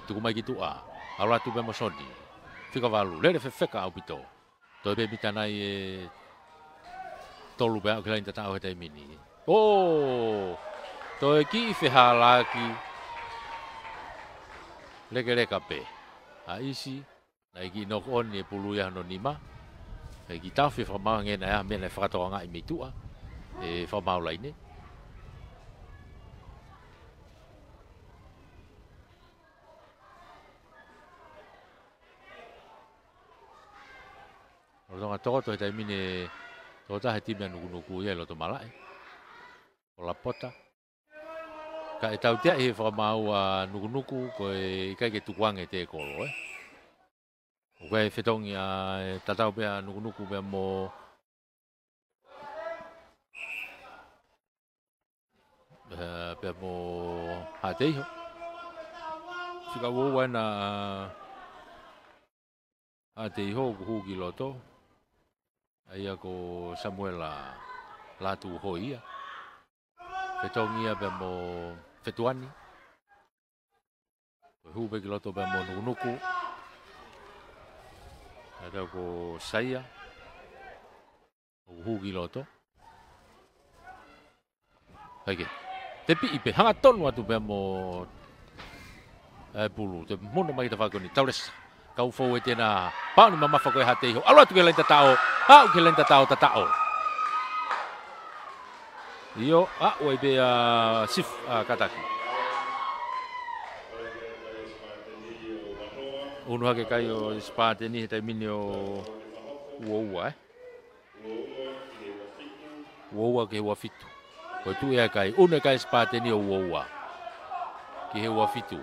tuku mai gitu ala tu be mo soni fika valu le feka au pito to be bitanai tolu be kalen tatao he tai mini to ki fe halaki leke pe a isi na ki no on ni pulu ya no nima ki ta fe fa ma ngena ya me le fa to nga i mitu fa ma laine tonga toto tai mine tota he timia nuku ia lo to malai. Ola pota. Ka e tau tia e whakamau a nuku ko e kai ke tukuange te kolo O kai whetongi a tatau pia nuku pia mo pia mo hateiho. Fika wowa na hateiho kuhuki loto. Aia ko Samuela latu hoia. Whetongi a pia mo whetuani. Hupe ki loto pia mo nuku. Ada ko saya. Huki loto. Hake. Te pi ipe hanga tonu atu pia mo pulu. Te mono mai te whakoni. Tauresa. Kau fau e tēnā. Pāuni mamafa koe hateiho. Alo atu ke lenta tao. Au ke lenta tao tatao. Io, oi be sif kataki. Unu hake kai o spate ni te mini o uoua Uoua ke hua fitu. Ko tu ia kai, unu kai spate ni o uoua. Ke hua fitu.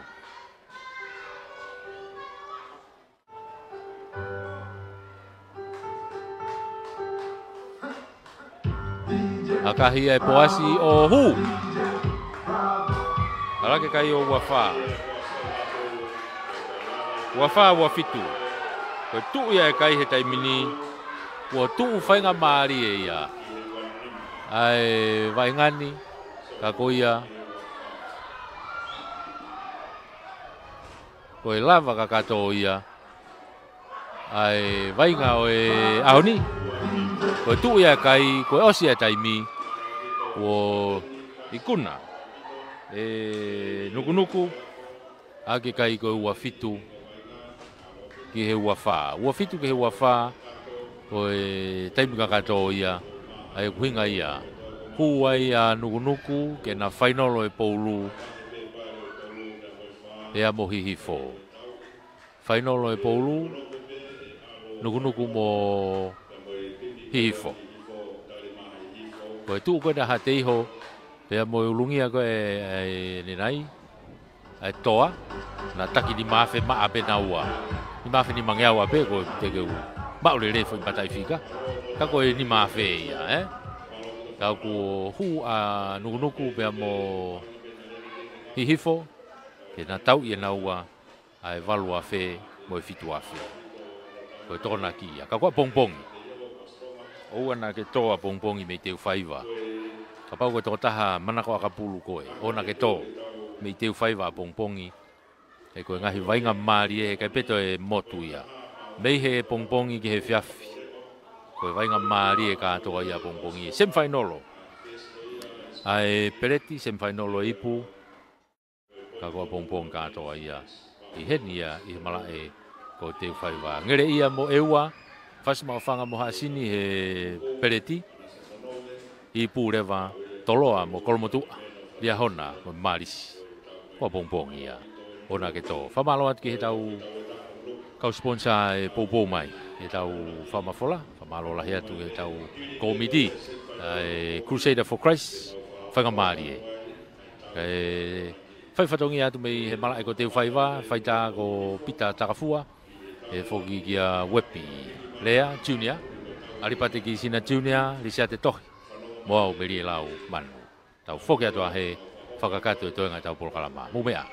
Akahi e poasi o hu. Alake kai o wafa. Wafa wa fitu. Ko tu ia kai he tai mini. Ko tu whainga maari e ia. Ai vaingani. Ka koia. Ko e lava ka kato ia. Ai vainga o e aoni. Ko tu ia kai ko osi e tai mi. Ko ikuna. Nuku. Ake kai ko ua fitu. Ki he ua wha. Ua fitu ki he ua wha. Ko e taimi kakato ia. Ai kuhinga ia. Hua ia nuku. Ke na whainolo e poulu. Ea mohihi fo. Whainolo e poulu. Nuku mo hifo. Ko e tuu koe na hateiho. Pea mo ulungia koe ni nai. Ai toa. Na taki ni mafe maa pe na ua. Ni mafe ni mangeawa pe ko te keu. Maule le foi patai fika. Ka koe ni mafe ia, Ka ko hu a nuku pea mo hihifo. Ke na tau ia na ua. Ai valu a fe mo e fitu a fe. Ko e tona ki ia. Ka koe pongpongi. Oua na ke toa pongpongi me teu whaiva. Ka pau koe toko taha manako a kapulu koe. O na ke to me teu whaiva pongpongi. E koe ngahi vainga maari e kai peto e motu ia. Mei he pongpongi ki he fiafi. Koe vainga maari e katoa ia pongpongi. Sem whainolo. Ai pereti sem whainolo ipu. Ka koe pongpong katoa ia. I heni ia i mala e ko teu whaiva. Ngere ia mo eua. Fas mau whanga mo hasini he pereti. I pūrewa toloa mo kolomotua. Lia hona mo marisi. Kua pongpong ia. Ona ke tō. Whamalo atu ki he tau kau sponsor e poupou mai. He tau whamafola. Whamalo lahi atu he tau komiti. Crusader for Christ. Whangamari e. Whaiwhatongi atu mei he mala e ko teu whaiva. Whaita ko pita takafua. E whoki kia wepi. Lea, Junior, aripate ki sina Junior, lisia te tohi. Moau meri e lau manu. Tau whoke atua he whakakato e toenga tau polokalama. Mumea.